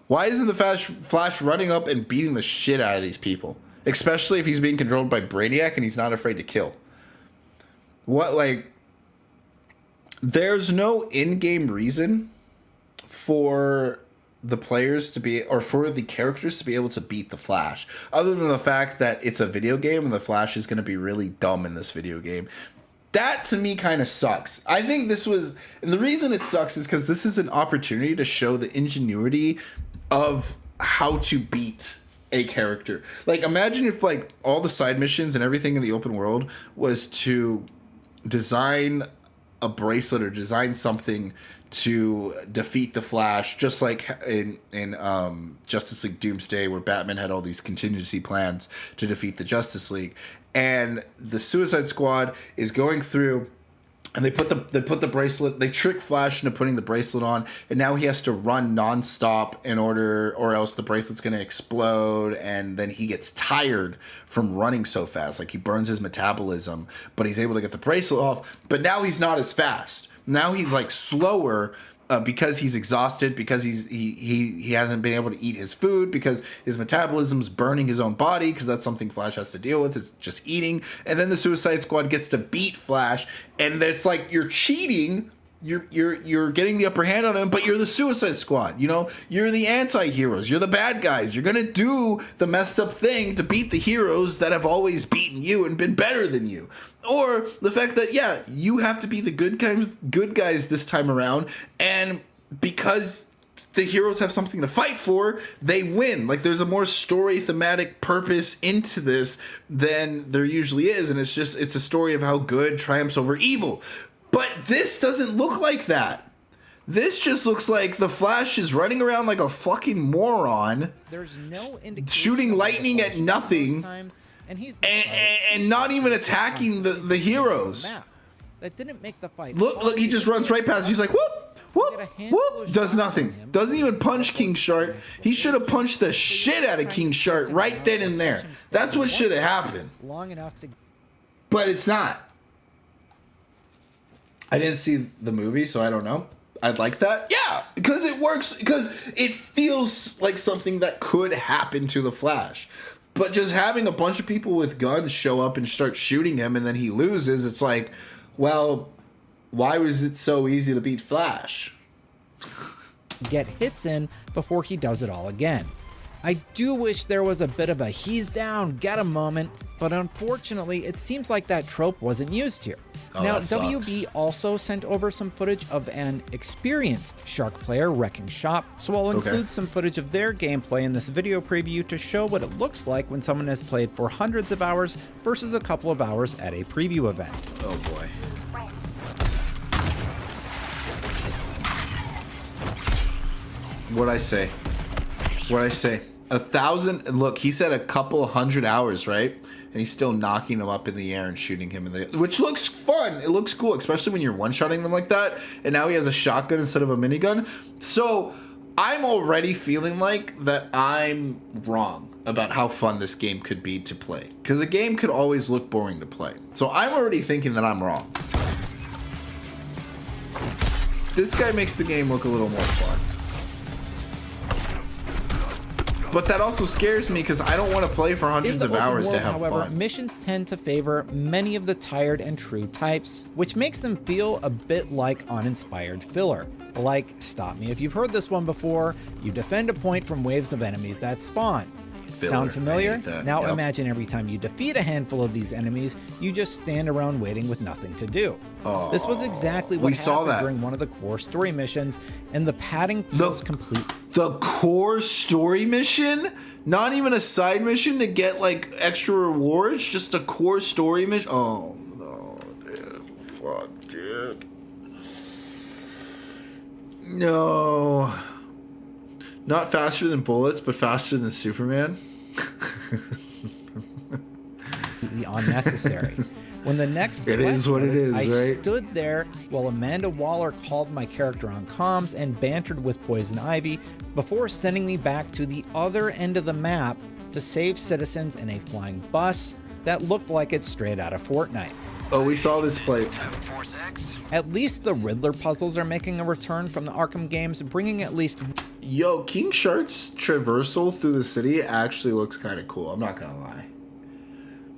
Why isn't the Flash running up and beating the shit out of these people? Especially if he's being controlled by Brainiac and he's not afraid to kill. What, like... There's no in-game reason for the players to be, or for the characters to be able to beat the Flash, other than the fact that it's a video game and the Flash is going to be really dumb in this video game. That to me kind of sucks. I think this was, and the reason it sucks is because this is an opportunity to show the ingenuity of how to beat a character. Like, imagine if like all the side missions and everything in the open world was to design a bracelet or design something to defeat the Flash, just like in Justice League Doomsday, where Batman had all these contingency plans to defeat the Justice League, and the Suicide Squad is going through, and they put the bracelet, they trick Flash into putting the bracelet on, and now he has to run nonstop in order, or else the bracelet's gonna explode, and then he gets tired from running so fast, like he burns his metabolism, but he's able to get the bracelet off, but now he's not as fast. Now he's like slower because he's exhausted, because he hasn't been able to eat his food, because his metabolism's burning his own body, because that's something Flash has to deal with, is just eating. And then the Suicide Squad gets to beat Flash, and it's like you're cheating. You're getting the upper hand on him, but you're the Suicide Squad. You know, you're the anti-heroes. You're the bad guys. You're gonna do the messed up thing to beat the heroes that have always beaten you and been better than you. Or the fact that, yeah, you have to be the good guys this time around, and because the heroes have something to fight for, they win. Like, there's a more story thematic purpose into this than there usually is, and it's a story of how good triumphs over evil. But this doesn't look like that. This just looks like the Flash is running around like a fucking moron. There's no indication shooting lightning at nothing, and not even attacking the heroes. That didn't make the fight. Look, he just runs right past. He's like, whoop, whoop, whoop. Does nothing. Doesn't even punch King Shark. He should have punched the shit out of King Shark right then and there. That's what should have happened. Long enough to. But it's not. I didn't see the movie, so I don't know. I'd like that. Yeah, because it works, because it feels like something that could happen to the Flash. But just having a bunch of people with guns show up and start shooting him, and then he loses, it's like, well, why was it so easy to beat Flash? Get hits in before he does it all again. I do wish there was a bit of a he's down, get him moment, but unfortunately it seems like that trope wasn't used here. Oh, now, that sucks. WB also sent over some footage of an experienced Shark player wrecking shop, so I'll include some footage of their gameplay in this video preview to show what it looks like when someone has played for hundreds of hours versus a couple of hours at a preview event. Oh boy. What'd I say? 1,000. Look, he said a couple hundred hours, right? And he's still knocking them up in the air and shooting him in the, which looks fun. It looks cool, especially when you're one-shotting them like that. And now he has a shotgun instead of a minigun. So I'm already feeling like that I'm wrong about how fun this game could be to play, because a game could always look boring to play. So I'm already thinking that I'm wrong. This guy makes the game look a little more fun. But that also scares me because I don't want to play for hundreds In the of open hours to world, have however, fun. missions tend to favor many of the tired and true types, which makes them feel a bit like uninspired filler. Like, stop me if you've heard this one before, you defend a point from waves of enemies that spawn. Filler, Sound I familiar? hate that, Now yep. imagine every time you defeat a handful of these enemies, you just stand around waiting with nothing to do. This was exactly what we saw happened that. during one of the core story missions, and the padding feels complete. The core story mission? Not even a side mission to get like extra rewards, just a core story mission? Oh no, dude. Fuck, dude. No. Not faster than bullets, but faster than Superman? Completely unnecessary. When the next It quest is what it started, is, I right? stood there while Amanda Waller called my character on comms and bantered with Poison Ivy before sending me back to the other end of the map to save citizens in a flying bus that looked like it's straight out of Fortnite. Oh, we saw this play. At least the Riddler puzzles are making a return from the Arkham games, bringing at least... Yo, King Shark's traversal through the city actually looks kind of cool. I'm not gonna lie.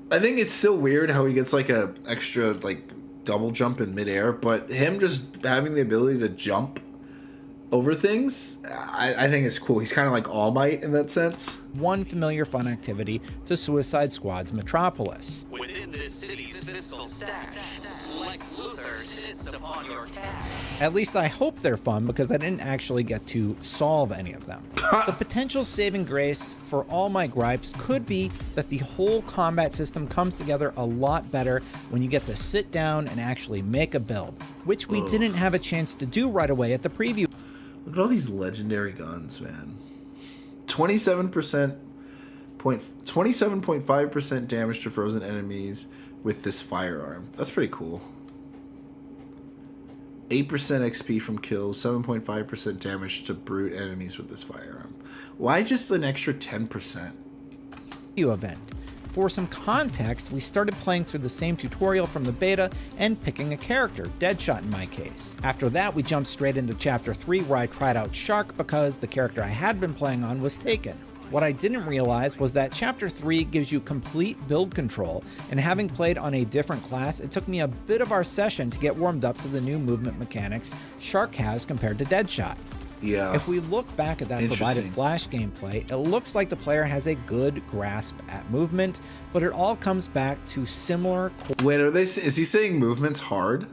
I think it's still weird how he gets like a extra like double jump in midair, but him just having the ability to jump over things, I think it's cool. He's kind of like All Might in that sense. one familiar fun activity to Suicide Squad's Metropolis. Within this city's fiscal stash, Lex Luthor sits upon your cash. At least I hope they're fun because I didn't actually get to solve any of them. The potential saving grace for all my gripes could be that the whole combat system comes together a lot better when you get to sit down and actually make a build, which we didn't have a chance to do right away at the preview. Look at all these legendary guns, man. 27.5% damage to frozen enemies with this firearm. That's pretty cool. 8% XP from kills, 7.5% damage to brute enemies with this firearm. Why just an extra 10%? Event. For some context, we started playing through the same tutorial from the beta and picking a character, Deadshot in my case. After that, we jumped straight into Chapter 3 where I tried out Shark because the character I had been playing on was taken. What I didn't realize was that Chapter 3 gives you complete build control, and having played on a different class, it took me a bit of our session to get warmed up to the new movement mechanics Shark has compared to Deadshot. Yeah. If we look back at that provided Interesting. Flash gameplay, it looks like the player has a good grasp at movement, but it all comes back to similar... Wait, is he saying movement's hard?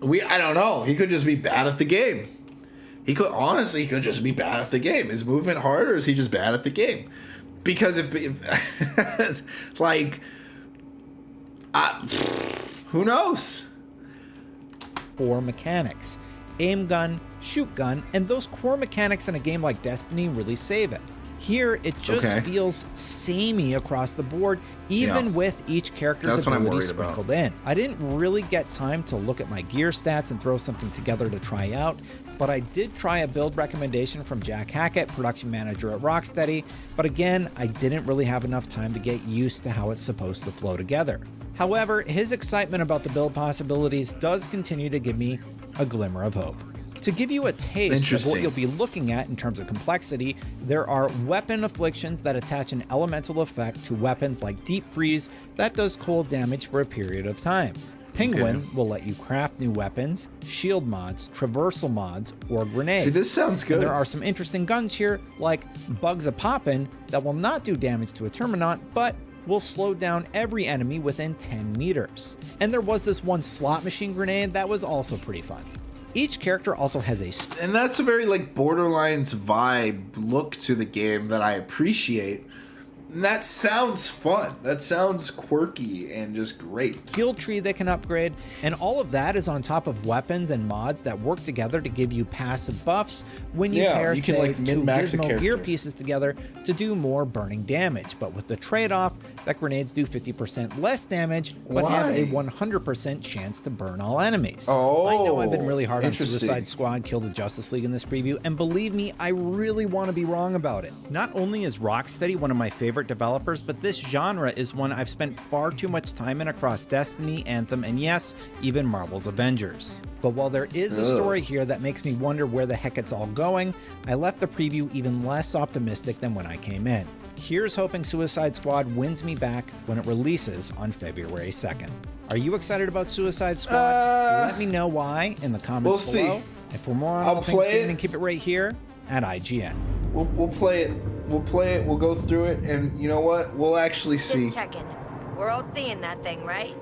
I don't know. He could just be bad at the game. He could just be bad at the game. Is movement hard or is he just bad at the game? Because if like, who knows? Core mechanics. Aim gun, shoot gun, and those core mechanics in a game like Destiny really save it. Here, it just feels samey across the board, even with each character's ability sprinkled in. I didn't really get time to look at my gear stats and throw something together to try out, but I did try a build recommendation from Jack Hackett, production manager at Rocksteady, but again, I didn't really have enough time to get used to how it's supposed to flow together. However, his excitement about the build possibilities does continue to give me a glimmer of hope. To give you a taste of what you'll be looking at in terms of complexity, there are weapon afflictions that attach an elemental effect to weapons like Deep Freeze that does cold damage for a period of time. Penguin will let you craft new weapons, shield mods, traversal mods, or grenades. See, this sounds good. And there are some interesting guns here, like Bugs a Poppin', that will not do damage to a Terminaut, but will slow down every enemy within 10 meters. And there was this one slot machine grenade that was also pretty fun. Each character also has a... And that's a very like Borderlands vibe look to the game that I appreciate. And that sounds fun. That sounds quirky and just great. Skill tree they can upgrade, and all of that is on top of weapons and mods that work together to give you passive buffs when you pair, you can, say, like, two min-max a gizmo gear character. pieces together to do more burning damage, but with the trade-off that grenades do 50% less damage, but have a 100% chance to burn all enemies. I know I've been really hard on interesting. Suicide Squad Kill the Justice League in this preview, and believe me, I really want to be wrong about it. Not only is Rocksteady one of my favorite favorite developers, but this genre is one I've spent far too much time in across Destiny, Anthem, and yes, even Marvel's Avengers. But while there is a story here that makes me wonder where the heck it's all going, I left the preview even less optimistic than when I came in. Here's hoping Suicide Squad wins me back when it releases on February 2nd. Are you excited about Suicide Squad? Let me know why in the comments below. And for more on all things gaming, keep it right here at IGN. We'll play it. We'll play it. We'll go through it, and you know what? We'll actually see. Just checking. We're all seeing that thing, right?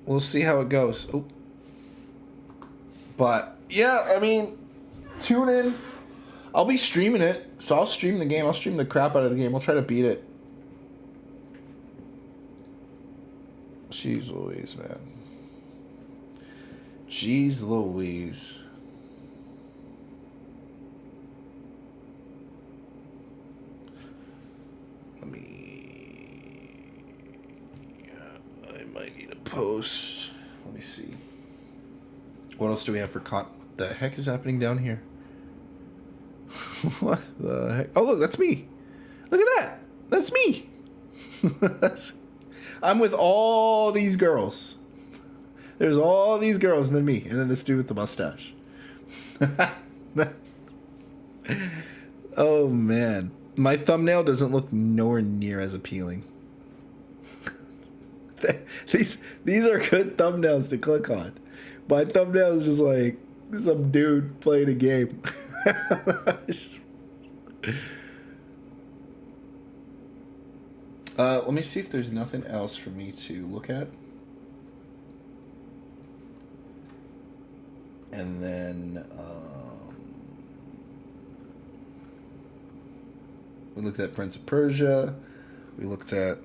We'll see how it goes. Oh. But yeah, I mean, tune in. I'll be streaming it, so I'll stream the game. I'll stream the crap out of the game. We'll try to beat it. Jeez Louise, man. Jeez Louise. Let me... I might need a post. Let me see. What else do we have for what the heck is happening down here? What the heck? Oh, look, that's me. Look at that. That's me. I'm with all these girls. There's all these girls and then me. And then this dude with the mustache. Oh, man. My thumbnail doesn't look nowhere near as appealing. These are good thumbnails to click on. My thumbnail is just like some dude playing a game. Let me see if there's nothing else for me to look at. And then we looked at Prince of Persia. We looked at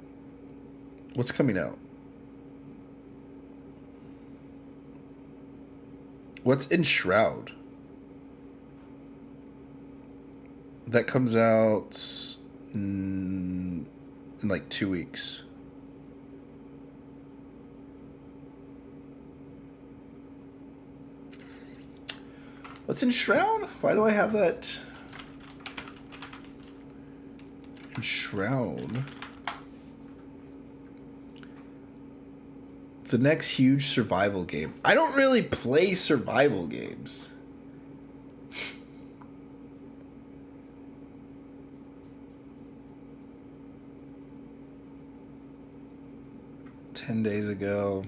what's coming out. What's in Shroud? That comes out in like 2 weeks. What's in Shroud? Why do I have that? In Shroud. The next huge survival game. I don't really play survival games. $10 ago.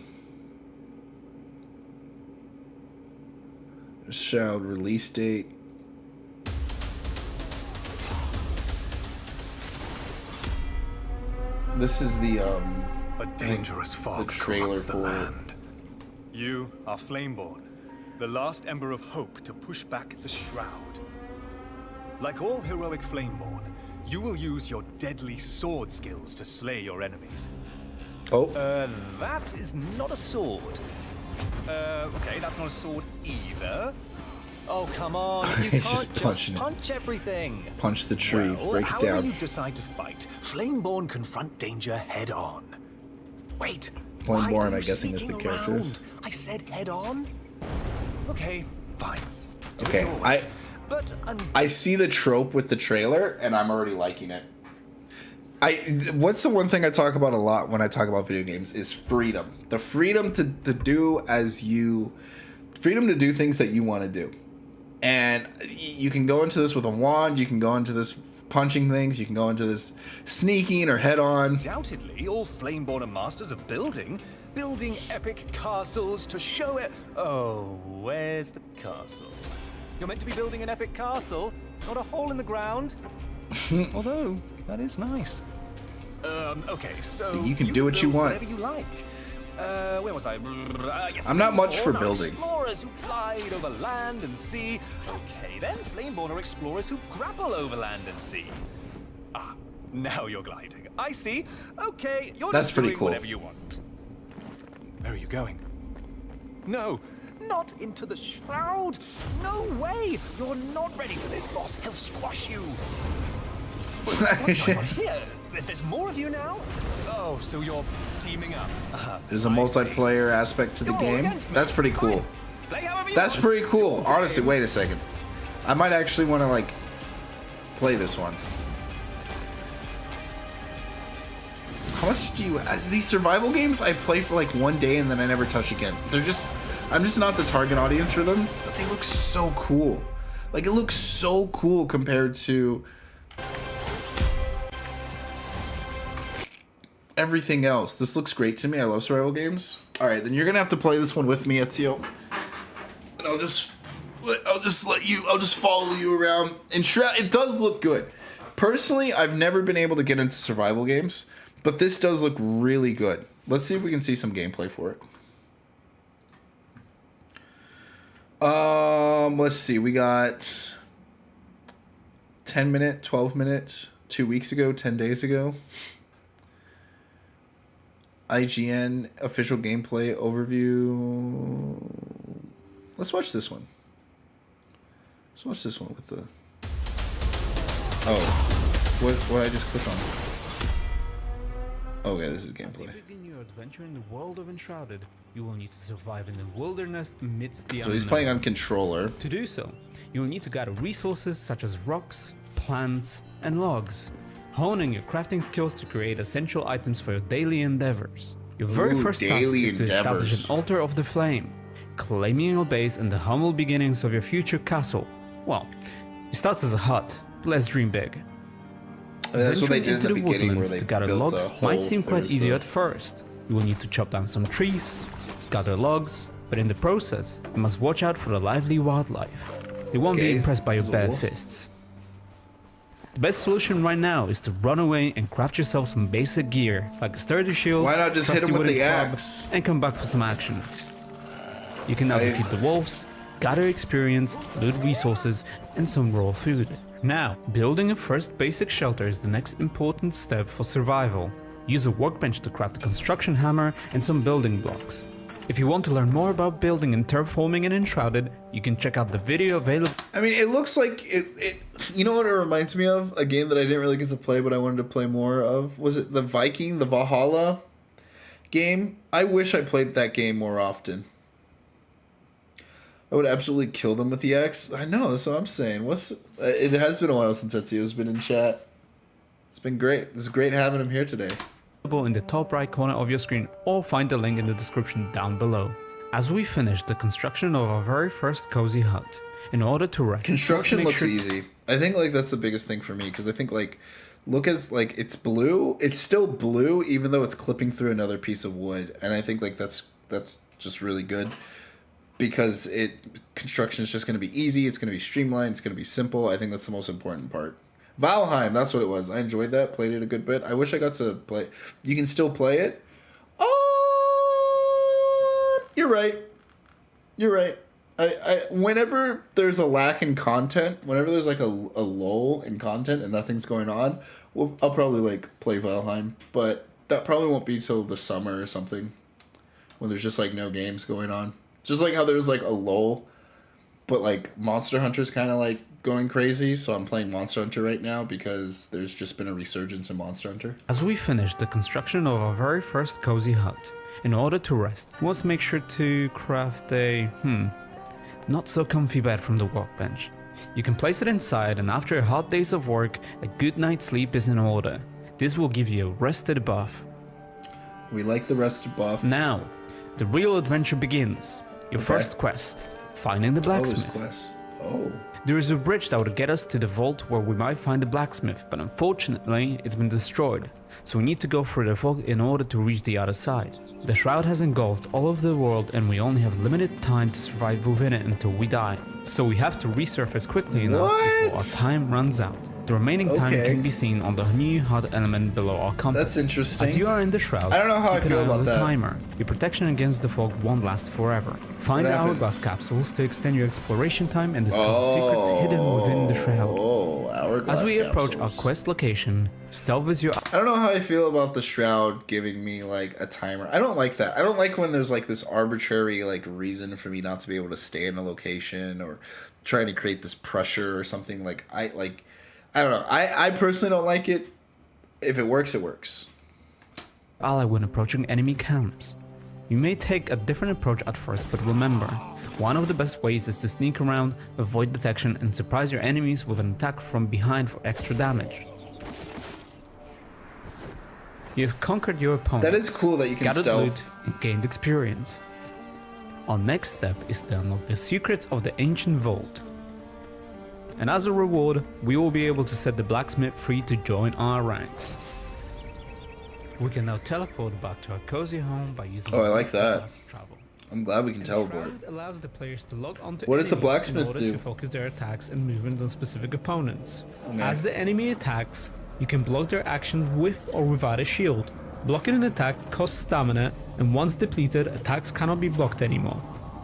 Shroud release date. This is the a dangerous fog corrupts the land. You are Flameborn, the last ember of hope to push back the Shroud. Like all heroic Flameborn, you will use your deadly sword skills to slay your enemies. Oh. That is not a sword. Okay, that's not a sword either. Oh, come on. You can't just punch everything. Punch the tree, break it down. How will you decide to fight? Flameborn confront danger head on. Wait. Flameborn, I'm guessing, is the character. I said head on? Okay, fine. Okay, I see the trope with the trailer, and I'm already liking it. What's the one thing I talk about a lot when I talk about video games is freedom. The freedom to do freedom to do things that you want to do. And you can go into this with a wand, you can go into this punching things, you can go into this sneaking or head on. Undoubtedly, all Flameborn are masters of building epic castles to show it. Oh, where's the castle? You're meant to be building an epic castle, not a hole in the ground. Although, that is nice. Okay, so you can do what you want. Whatever you like. Where was I? Yes, I'm not much for building. Explorers who glide over land and sea. Okay, then Flameborn are explorers who grapple over land and sea. Ah, now you're gliding. I see. Okay, you're That's just pretty doing cool. whatever you want. Where are you going? No, not into the Shroud. No way. You're not ready for this, boss. He'll squash you. What's going on here? There's more of you now? Oh, so you're teaming up. There's a multiplayer aspect to the game. That's pretty cool. That's pretty cool. Honestly, wait a second. I might actually want to play this one. How much do you... These survival games, I play for like one day and then I never touch again. They're just... I'm just not the target audience for them, but they look so cool. Like, it looks so cool compared to everything else. This looks great to me. I love survival games. All right, then you're gonna have to play this one with me, Ezio. And I'll just follow you around. And Shroud, it does look good. Personally, I've never been able to get into survival games, but this does look really good. Let's see if we can see some gameplay for it. Let's see. We got 10 minute, 12 minute, 2 weeks ago, 10 days ago. IGN official gameplay overview. Let's watch this one. Let's watch this one with the... Oh, what I just clicked on? Okay, this is gameplay. As you begin your adventure in the world of Enshrouded, you will need to survive in the wilderness amidst the So he's playing on controller. To do so, you will need to gather resources such as rocks, plants, and logs, honing your crafting skills to create essential items for your daily endeavors. Your very first task is to establish an altar of the flame, claiming your base and the humble beginnings of your future castle. Well, it starts as a hut, but let's dream big. That's what they did into in the the beginning, where woodlands they to gather built logs a hole. might seem quite There's easy the- at first. You will need to chop down some trees, gather logs, but in the process, you must watch out for the lively wildlife. They won't be Okay, impressed by your there's a bare wolf. fists. The best solution right now is to run away and craft yourself some basic gear, like a sturdy shield, Why not just hit trusty him with wooden the club, axe? and come back for some action. You can now defeat the wolves, gather experience, loot resources, and some raw food. Now, building a first basic shelter is the next important step for survival. Use a workbench to craft a construction hammer and some building blocks. If you want to learn more about building and terraforming in Enshrouded, you can check out the video available. I mean, it looks like it. You know what it reminds me of? A game that I didn't really get to play, but I wanted to play more of. Was it the Viking, the Valhalla game? I wish I played that game more often. I would absolutely kill them with the axe. I know, that's what I'm saying. It has been a while since Ezio's been in chat. It's been great. It's great having him here today. In the top right corner of your screen, or find the link in the description down below. As we finish the construction of our very first cozy hut, in order to rest, Construction let's looks make easy. I think like that's the biggest thing for me, because I think like look as like it's blue. It's still blue even though it's clipping through another piece of wood, and I think like that's just really good, because construction is just going to be easy. It's going to be streamlined. It's going to be simple. I think that's the most important part. Valheim, that's what it was. I enjoyed that. Played it a good bit. I wish I got to play. You can still play it. You're right. You're right. I whenever there's a lack in content, whenever there's like a lull in content and nothing's going on, I'll probably like play Valheim. But that probably won't be till the summer or something, when there's just like no games going on. Just like how there's like a lull, but like Monster Hunter's kind of like going crazy, so I'm playing Monster Hunter right now because there's just been a resurgence in Monster Hunter. As we finish the construction of our very first cozy hut, in order to rest, we must make sure to craft a, not so comfy bed from the workbench. You can place it inside, and after a hard days of work, a good night's sleep is in order. This will give you a rested buff. We like the rested buff. Now, the real adventure begins. Your first quest, finding the blacksmith. There is a bridge that would get us to the vault where we might find the blacksmith, but unfortunately it's been destroyed, so we need to go through the fog in order to reach the other side. The shroud has engulfed all of the world and we only have limited time to survive within it until we die, so we have to resurface quickly enough before our time runs out. The remaining time can be seen on the new HUD element below our compass. That's interesting. As you are in the shroud, I don't know how I keep an feel eye on about the that. timer. Your protection against the fog won't last forever. Find What the happens? hourglass capsules to extend your exploration time and discover secrets hidden within the shroud. Hourglass As we approach our capsules. quest location, stealth is your... I don't know how I feel about the shroud giving me like a timer. I don't like that. I don't like when there's like this arbitrary like reason for me not to be able to stay in a location, or trying to create this pressure or something. I don't know. I personally don't like it. If it works, it works. ally when approaching enemy camps. You may take a different approach at first, but remember, one of the best ways is to sneak around, avoid detection, and surprise your enemies with an attack from behind for extra damage. You have conquered your opponents. That is cool that you can gathered stealth. loot, and gained experience. Our next step is to unlock the secrets of the ancient vault. And as a reward, we will be able to set the blacksmith free to join our ranks. We can now teleport back to our cozy home by using Oh, I like that. fast travel. I'm glad we can teleport. Shroud allows the players to log onto What does the enemies blacksmith in order do? to focus their attacks and movement on specific opponents. Okay. As the enemy attacks, you can block their action with or without a shield. Blocking an attack costs stamina, and once depleted, attacks cannot be blocked anymore.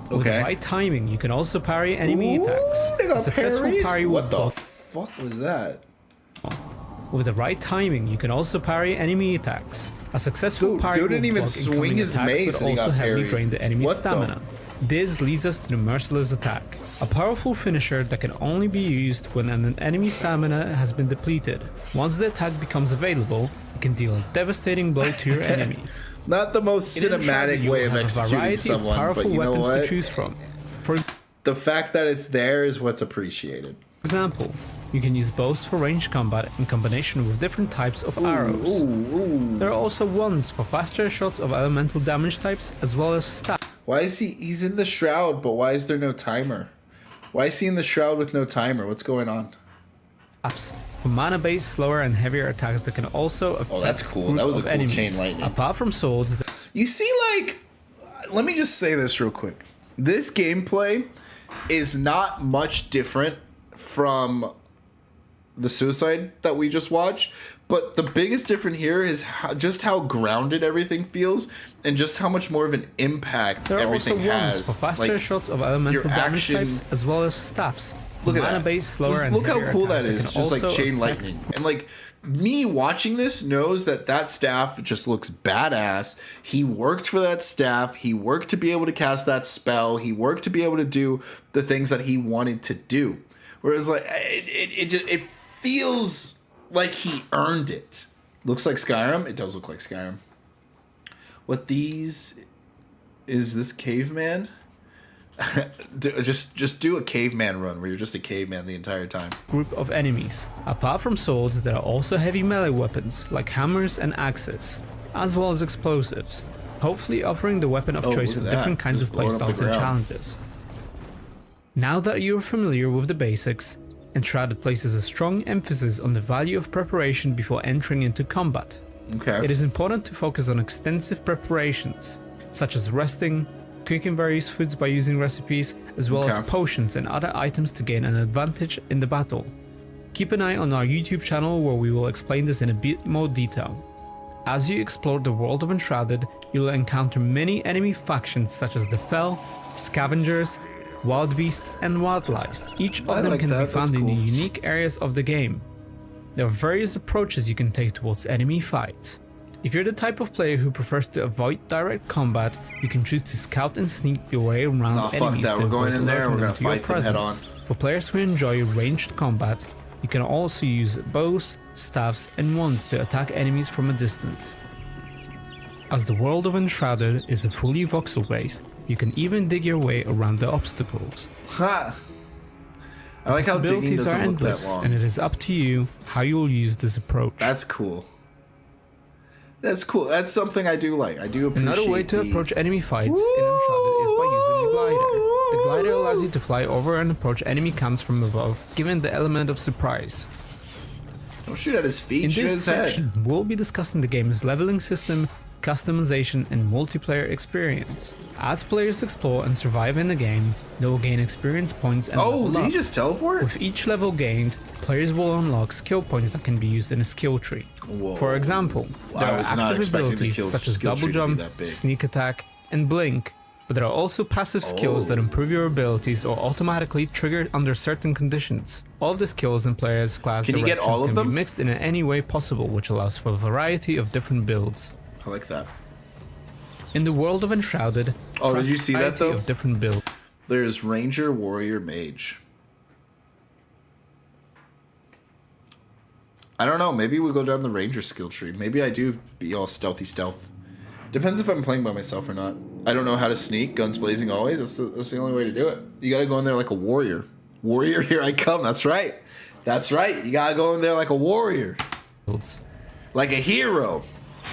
With the Okay. right timing, you can also parry enemy attacks. They got A successful parries? parry will What the block. fuck was that? With the right timing, you can also parry enemy attacks. A successful parry dude will didn't even block swing incoming his attacks, mace but and he also got heavily parried. drain the enemy's What the stamina. This leads us to the Merciless Attack, a powerful finisher that can only be used when an enemy's stamina has been depleted. Once the attack becomes available, it can deal a devastating blow to your enemy. Not the most In Uncharted, cinematic you way will of have a executing variety of someone, powerful but you know weapons what? to choose from. For The fact that it's there is what's appreciated. example, you can use bows for ranged combat in combination with different types of arrows. There are also wands for faster shots of elemental damage types, as well as staffs Why is he's in the shroud, but why is there no timer? Why is he in the shroud with no timer? What's going on? for mana-based, slower and heavier attacks that can also affect Oh, that's cool. group That was a of cool enemies. chain lightning. Apart from swords, You see, like, let me just say this real quick. This gameplay is not much different from the Suicide that we just watched, but the biggest difference here is just how grounded everything feels and just how much more of an impact there are also everything wands has. for faster Like, shots of elemental your damage action- types, as well as staffs. Look at that. Mana-based, slower Just and look how heavier cool that attacks is. can Just like also chain affect- lightning. And like me watching this knows that that staff just looks badass. He worked for that staff. He worked to be able to cast that spell. He worked to be able to do the things that he wanted to do. Whereas like it feels like he earned it. Looks like Skyrim. It does look like Skyrim. What these is this caveman? just do a caveman run where you're just a caveman the entire time. Group of enemies. Apart from swords, there are also heavy melee weapons like hammers and axes, as well as explosives, hopefully offering the weapon of Oh, choice look for at that. different kinds Just of blowing up the playstyles and ground. challenges. Now that you're familiar with the basics, Enshrouded places a strong emphasis on the value of preparation before entering into combat. Okay. It is important to focus on extensive preparations, such as resting, cooking various foods by using recipes, as well as Okay. potions and other items to gain an advantage in the battle. Keep an eye on our YouTube channel where we will explain this in a bit more detail. As you explore the world of Enshrouded, you will encounter many enemy factions such as the Fel, Scavengers, Wild Beasts, and Wildlife. Each of I them like can that, be that's found in cool. unique areas of the game. There are various approaches you can take towards enemy fights. If you're the type of player who prefers to avoid direct combat, you can choose to scout and sneak your way around Nah, fuck enemies that. to We're going avoid in there and we're alerting gonna them to your fight them head on. presence. For players who enjoy ranged combat, you can also use bows, staffs, and wands to attack enemies from a distance. As the world of Enshrouded is a fully voxel based, you can even dig your way around the obstacles. Ha! I like how digging Possibilities are doesn't look that endless, long. and it is up to you how you will use this approach. That's cool. That's cool. That's something I do like. I do appreciate Another way to the- approach enemy fights in Uncharted is by using the glider. The glider allows you to fly over and approach enemy camps from above, given the element of surprise. Don't shoot at his feet, In shoot at this his head. section, we'll be discussing the game's leveling system, customization, and multiplayer experience. As players explore and survive in the game, they will gain experience points and Oh, level did he up. just teleport? With each level gained, players will unlock skill points that can be used in a skill tree. Whoa. For example, I there are was not active expecting the abilities kill- such as skill double tree to be jump, that big. sneak attack, and blink, but there are also passive skills that Oh. improve your abilities or automatically trigger under certain conditions. All the skills in players' class Can you get directions all of can them? be mixed in any way possible, which allows for a variety of different builds. I like that. In the world of Enshrouded, Oh, did you see that variety though? of different builds. There's Ranger, Warrior, Mage. I don't know. Maybe we go down the Ranger skill tree. Maybe I do be all stealthy stealth. Depends if I'm playing by myself or not. I don't know how to sneak. Guns blazing always. That's the only way to do it. You gotta go in there like a warrior. Warrior, here I come. That's right. That's right. You gotta go in there like a warrior. Like a hero.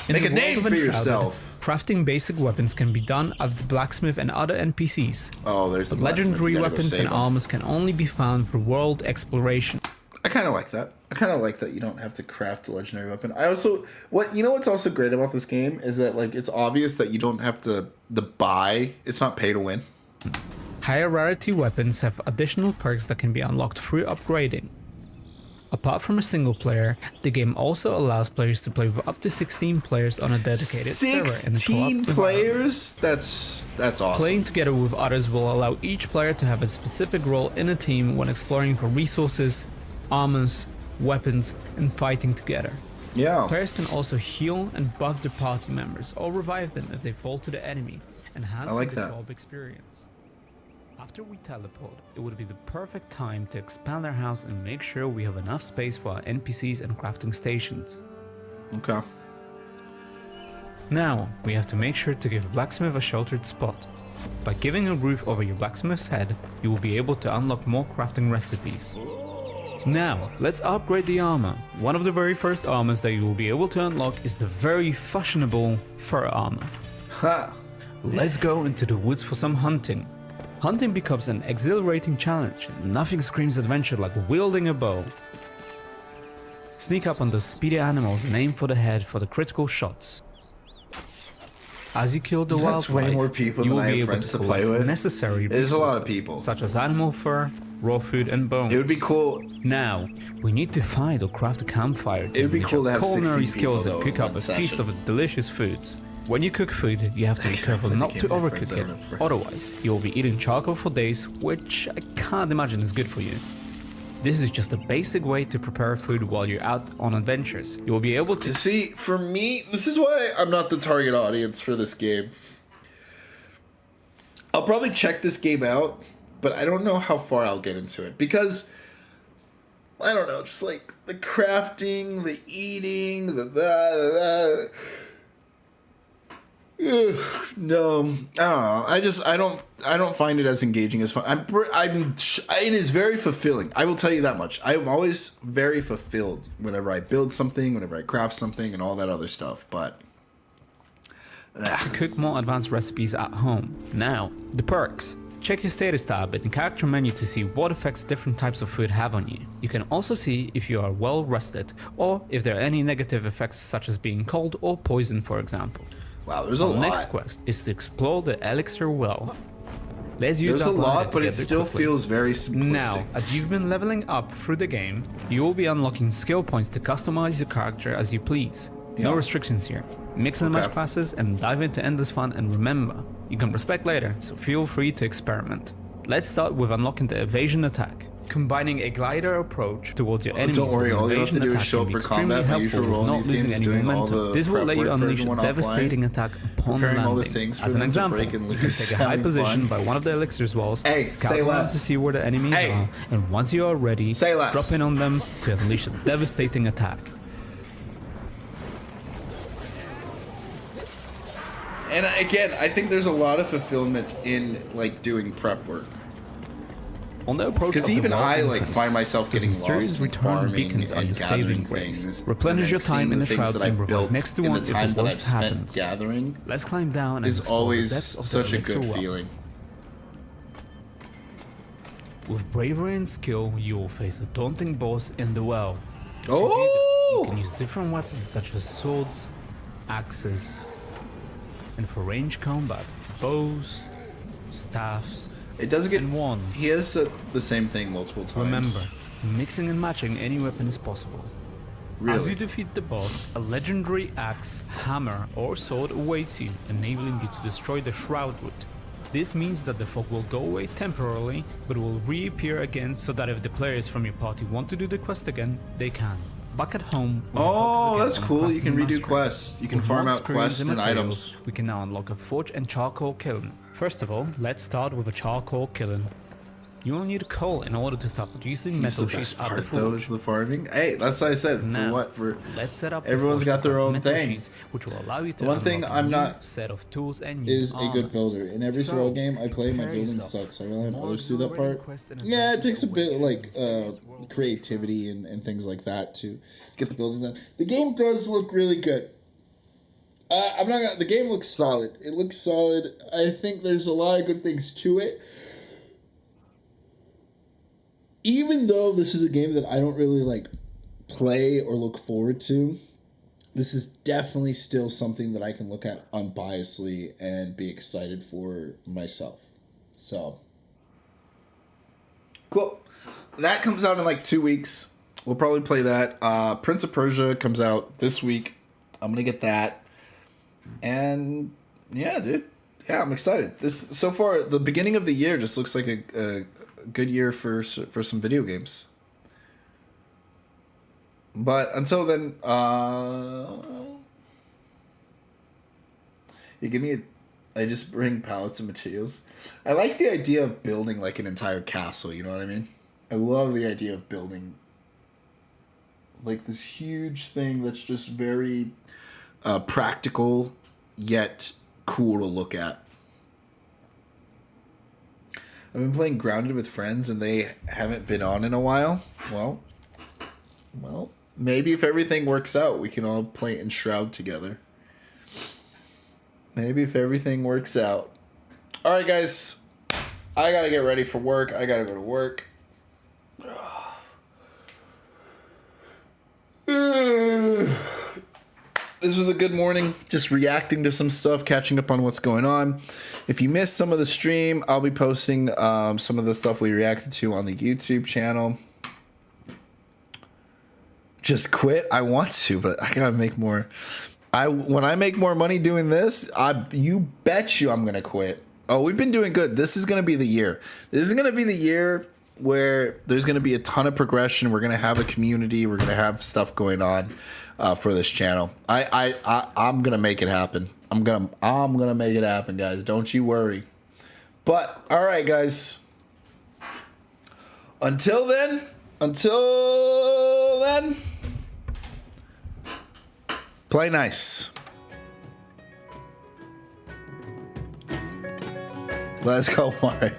Make a name for yourself. Crafting basic weapons can be done at the blacksmith and other NPCs. Oh, there's the But legendary blacksmith. You gotta go weapons save and him. armors can only be found through world exploration. I kind of like that. I kind of like that you don't have to craft a legendary weapon. I also what's also great about this game is that like it's obvious that you don't have to buy. It's not pay to win. Higher rarity weapons have additional perks that can be unlocked through upgrading. Apart from a single player, the game also allows players to play with up to 16 players on a dedicated server. 16 players? That's awesome. Playing together with others will allow each player to have a specific role in a team when exploring for resources, armors, weapons, and fighting together. Yeah. Players can also heal and buff their party members or revive them if they fall to the enemy, enhancing the co-op experience. After we teleport, it would be the perfect time to expand our house and make sure we have enough space for our NPCs and crafting stations. Okay. Now, we have to make sure to give Blacksmith a sheltered spot. By giving a roof over your blacksmith's head, you will be able to unlock more crafting recipes. Now, let's upgrade the armor. One of the very first armors that you will be able to unlock is the very fashionable fur armor. Ha! Let's go into the woods for some hunting. Hunting becomes an exhilarating challenge, and nothing screams adventure like wielding a bow. Sneak up on those speedy animals and aim for the head for the critical shots. As you kill the That's way wildlife, more people you than will I be have able friends to to play collect with. necessary It is a lot of resources, people. such as animal fur, raw food, and bones. It would be cool. Now, we need to find or craft a campfire It would be enrich cool to our have 60 culinary people, skills though, and cook in up a one feast session. of delicious foods. When you cook food, you have to be careful not to overcook it, otherwise you will be eating charcoal for days, which I can't imagine is good for you. This is just a basic way to prepare food while you're out on adventures. You will be able to see, for me, this is why I'm not the target audience for this game. I'll probably check this game out, but I don't know how far I'll get into it because I don't know, just like the crafting, the eating, no, I don't know. I don't find it as engaging as fun. It is very fulfilling. I will tell you that much. I am always very fulfilled whenever I build something, whenever I craft something, and all that other stuff. But to cook more advanced recipes at home. Now, the perks. Check your status tab in the character menu to see what effects different types of food have on you. You can also see if you are well rested, or if there are any negative effects such as being cold or poisoned, for example. Wow, there's a Our lot. next quest is to explore the Elixir Well. Let's use There's a our glider lot, but to it get there still quickly. feels very simplistic. Now, as you've been leveling up through the game, you will be unlocking skill points to customize your character as you please. No Yeah. restrictions here. Mix and match classes and dive into endless fun, and remember, you can respec later, so feel free to experiment. Let's start with unlocking the evasion attack. Combining a glider approach towards your enemies Don't worry, with an all you have to evasion do is attack show can up be for extremely combat. My helpful usual role with in not these losing games any is doing all momentum. the This will prep let you work for unleash a everyone offline, devastating attack upon preparing all the landing. things for As an them to example, break and you can loose, take a high having position fun. by one of the elixir's walls, Hey, scout say around less. to see where the enemies Hey. are, and once you are ready, Say less. drop in on them to unleash a devastating attack. And again, I think there's a lot of fulfillment in like doing prep work. On the approach Because of the even Wild I like Mountains, find myself those getting mysterious lost in return farming beacons are and your saving gathering grace. things. Replenish and your then time in the seeing shroud things and that I've revive built next to in one the if time the that I've worst spent happens. gathering Let's climb down and is explore the depths always of the such a Elixir good Well. feeling. With bravery and skill, you will face a daunting boss in the well. Oh! You can use different weapons such as swords, axes, and for range combat, bows, staffs, It doesn't get and wands. He has said the same thing multiple times. Remember, mixing and matching any weapon is possible. As Really? you defeat the boss, a legendary axe, hammer, or sword awaits you, enabling you to destroy the Shroudwood. This means that the fog will go away temporarily, but will reappear again so that if the players from your party want to do the quest again, they can. Back at home, we will Oh, focus again that's on cool. You crafting can redo mastery. quests. You can With farm more out experience quests and materials, items. We can now unlock a forge and charcoal kiln. First of all, let's start with a charcoal kiln. You will need coal in order to start producing That's metal the sheets best at the part, though, is the farming. Hey, that's what I said. Now, For let's set up the everyone's forge got their to own metal thing. sheets, which will allow you to The one thing unlock a I'm new not set of tools and new is a armor. good builder. In every So, survival game I play, my prepare building yourself. sucks. I really have More others do that exhilarating part. quests and Yeah, it adventures takes a bit await like in mysterious world. creativity and things like that to get the building done. The game does look really good. I'm not gonna. The game looks solid. It looks solid. I think there's a lot of good things to it. Even though this is a game that I don't really like play or look forward to, this is definitely still something that I can look at unbiasedly and be excited for myself. So, cool. That comes out in like 2 weeks. We'll probably play that. Prince of Persia comes out this week. I'm gonna get that. And yeah, dude. Yeah, I'm excited. This so far, the beginning of the year just looks like a good year for some video games. But until then, you give me I just bring pallets of materials. I like the idea of building like an entire castle, you know what I mean? I love the idea of building like this huge thing that's just very practical yet cool to look at. I've been playing Grounded with friends and they haven't been on in a while. Well, maybe if everything works out, we can all play Enshroud together. Maybe if everything works out. All right, guys. I got to get ready for work. I got to go to work. This was a good morning, just reacting to some stuff, catching up on what's going on. If you missed some of the stream, I'll be posting some of the stuff we reacted to on the YouTube channel. Just quit? I want to, but I gotta make more. When I make more money doing this, you bet you I'm gonna quit. Oh, we've been doing good. This is gonna be the year. This is gonna be the year where there's gonna be a ton of progression. We're gonna have a community. We're gonna have stuff going on. For this channel, I'm gonna make it happen. I'm gonna make it happen, guys. Don't you worry. But all right, guys. Until then, play nice. Let's go, Mario.